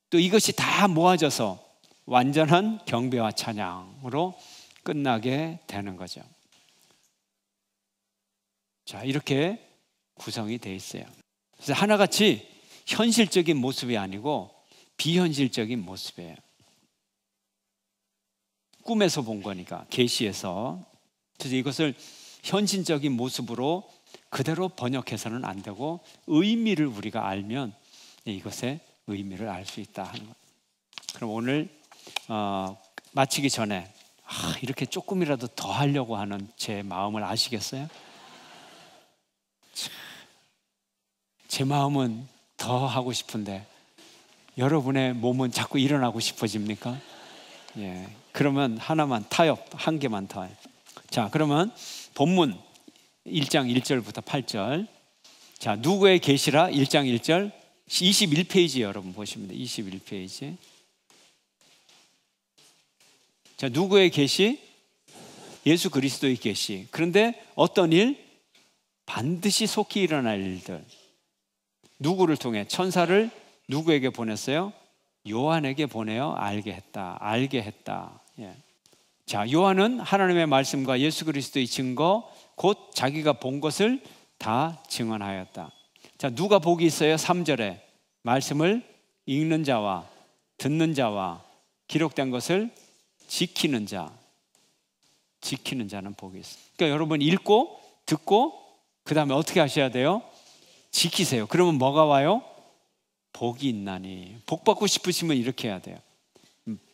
또 이것이 다 모아져서 완전한 경배와 찬양으로 끝나게 되는 거죠. 자, 이렇게 구성이 돼 있어요. 그래서 하나같이 현실적인 모습이 아니고 비현실적인 모습이에요. 꿈에서 본 거니까, 계시에서. 그래서 이것을 현실적인 모습으로 그대로 번역해서는 안 되고 의미를 우리가 알면 이것의 의미를 알 수 있다 하는 거예요. 그럼 오늘 마치기 전에 이렇게 조금이라도 더 하려고 하는 제 마음을 아시겠어요? 제 마음은 더 하고 싶은데 여러분의 몸은 자꾸 일어나고 싶어집니까? 예, 그러면 하나만 타협, 한 개만 더. 자, 그러면 본문 1장 1절부터 8절. 자, 누구의 계시라 1장 1절 21페이지 여러분 보시면 돼요. 21페이지. 자, 누구의 계시? 예수 그리스도의 계시. 그런데 어떤 일? 반드시 속히 일어날 일들. 누구를 통해? 천사를 누구에게 보냈어요? 요한에게 보내어 알게 했다. 예. 자, 요한은 하나님의 말씀과 예수 그리스도의 증거, 곧 자기가 본 것을 다 증언하였다. 자, 누가 복이 있어요? 3절에 말씀을 읽는 자와 듣는 자와 기록된 것을 지키는 자는 복이 있어요. 그러니까 여러분 읽고 듣고 그 다음에 어떻게 하셔야 돼요? 지키세요. 그러면 뭐가 와요? 복이 있나니. 복 받고 싶으시면 이렇게 해야 돼요.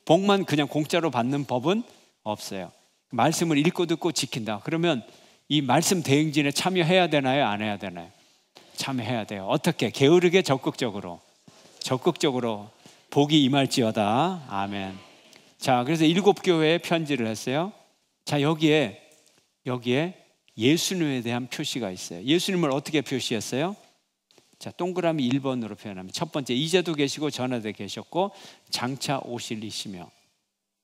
복만 그냥 공짜로 받는 법은 없어요. 말씀을 읽고 듣고 지킨다. 그러면 이 말씀 대행진에 참여해야 되나요? 안 해야 되나요? 참여해야 돼요. 어떻게? 게으르게 적극적으로 복이 임할지어다. 아멘. 자, 그래서 7 교회에 편지를 했어요. 자, 여기에 예수님에 대한 표시가 있어요. 예수님을 어떻게 표시했어요? 자, 동그라미 1번으로 표현하면 첫 번째, 이제도 계시고 전에도 계셨고 장차 오실 이시며.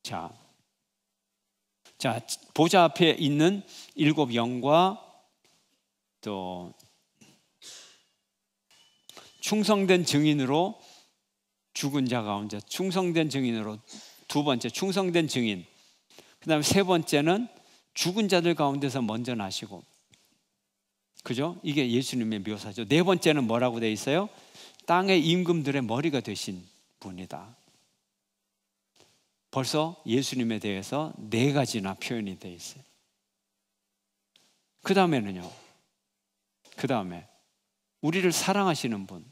자, 보좌 앞에 있는 7 영과 또 충성된 증인으로 죽은 자 가운데 충성된 증인으로 두 번째 충성된 증인. 그다음에 세 번째는 죽은 자들 가운데서 먼저 나시고. 그죠? 이게 예수님의 묘사죠. 네 번째는 뭐라고 돼 있어요? 땅의 임금들의 머리가 되신 분이다. 벌써 예수님에 대해서 4가지나 표현이 돼 있어요. 그 다음에는요. 그 다음에 우리를 사랑하시는 분.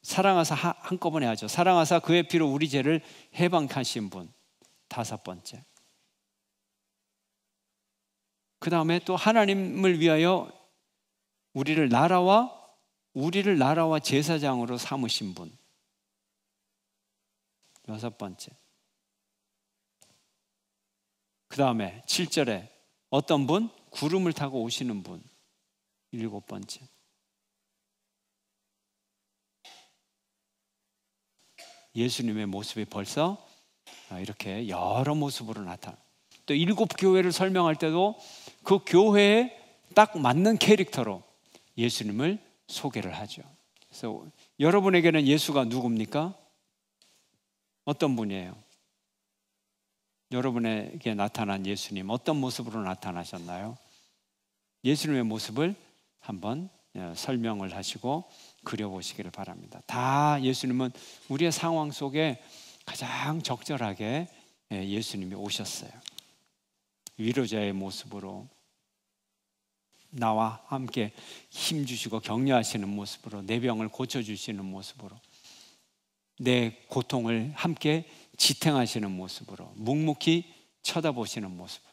사랑하사 한꺼번에 하죠. 사랑하사 그의 피로 우리 죄를 해방하신 분. 5번째. 그 다음에 또 하나님을 위하여 우리를 나라와 제사장으로 삼으신 분. 6번째. 그 다음에 7절에 어떤 분? 구름을 타고 오시는 분. 7번째. 예수님의 모습이 벌써 이렇게 여러 모습으로 나타나. 또 7 교회를 설명할 때도 그 교회에 딱 맞는 캐릭터로 예수님을 소개를 하죠. 그래서 여러분에게는 예수가 누굽니까? 어떤 분이에요? 여러분에게 나타난 예수님 어떤 모습으로 나타나셨나요? 예수님의 모습을 한번 설명을 하시고 그려보시기를 바랍니다. 다 예수님은 우리의 상황 속에 가장 적절하게 예수님이 오셨어요. 위로자의 모습으로, 나와 함께 힘주시고 격려하시는 모습으로, 내 병을 고쳐주시는 모습으로, 내 고통을 함께 지탱하시는 모습으로, 묵묵히 쳐다보시는 모습으로,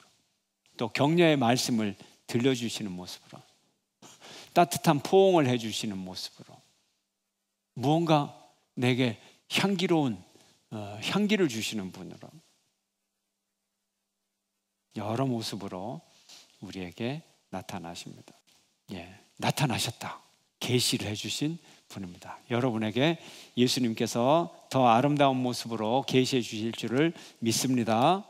또 격려의 말씀을 들려주시는 모습으로, 따뜻한 포옹을 해주시는 모습으로, 무언가 내게 향기로운 향기를 주시는 분으로, 여러 모습으로 우리에게 나타나십니다. 나타나셨다, 계시를 해주신 분입니다. 여러분에게 예수님께서 더 아름다운 모습으로 계시해 주실 줄을 믿습니다.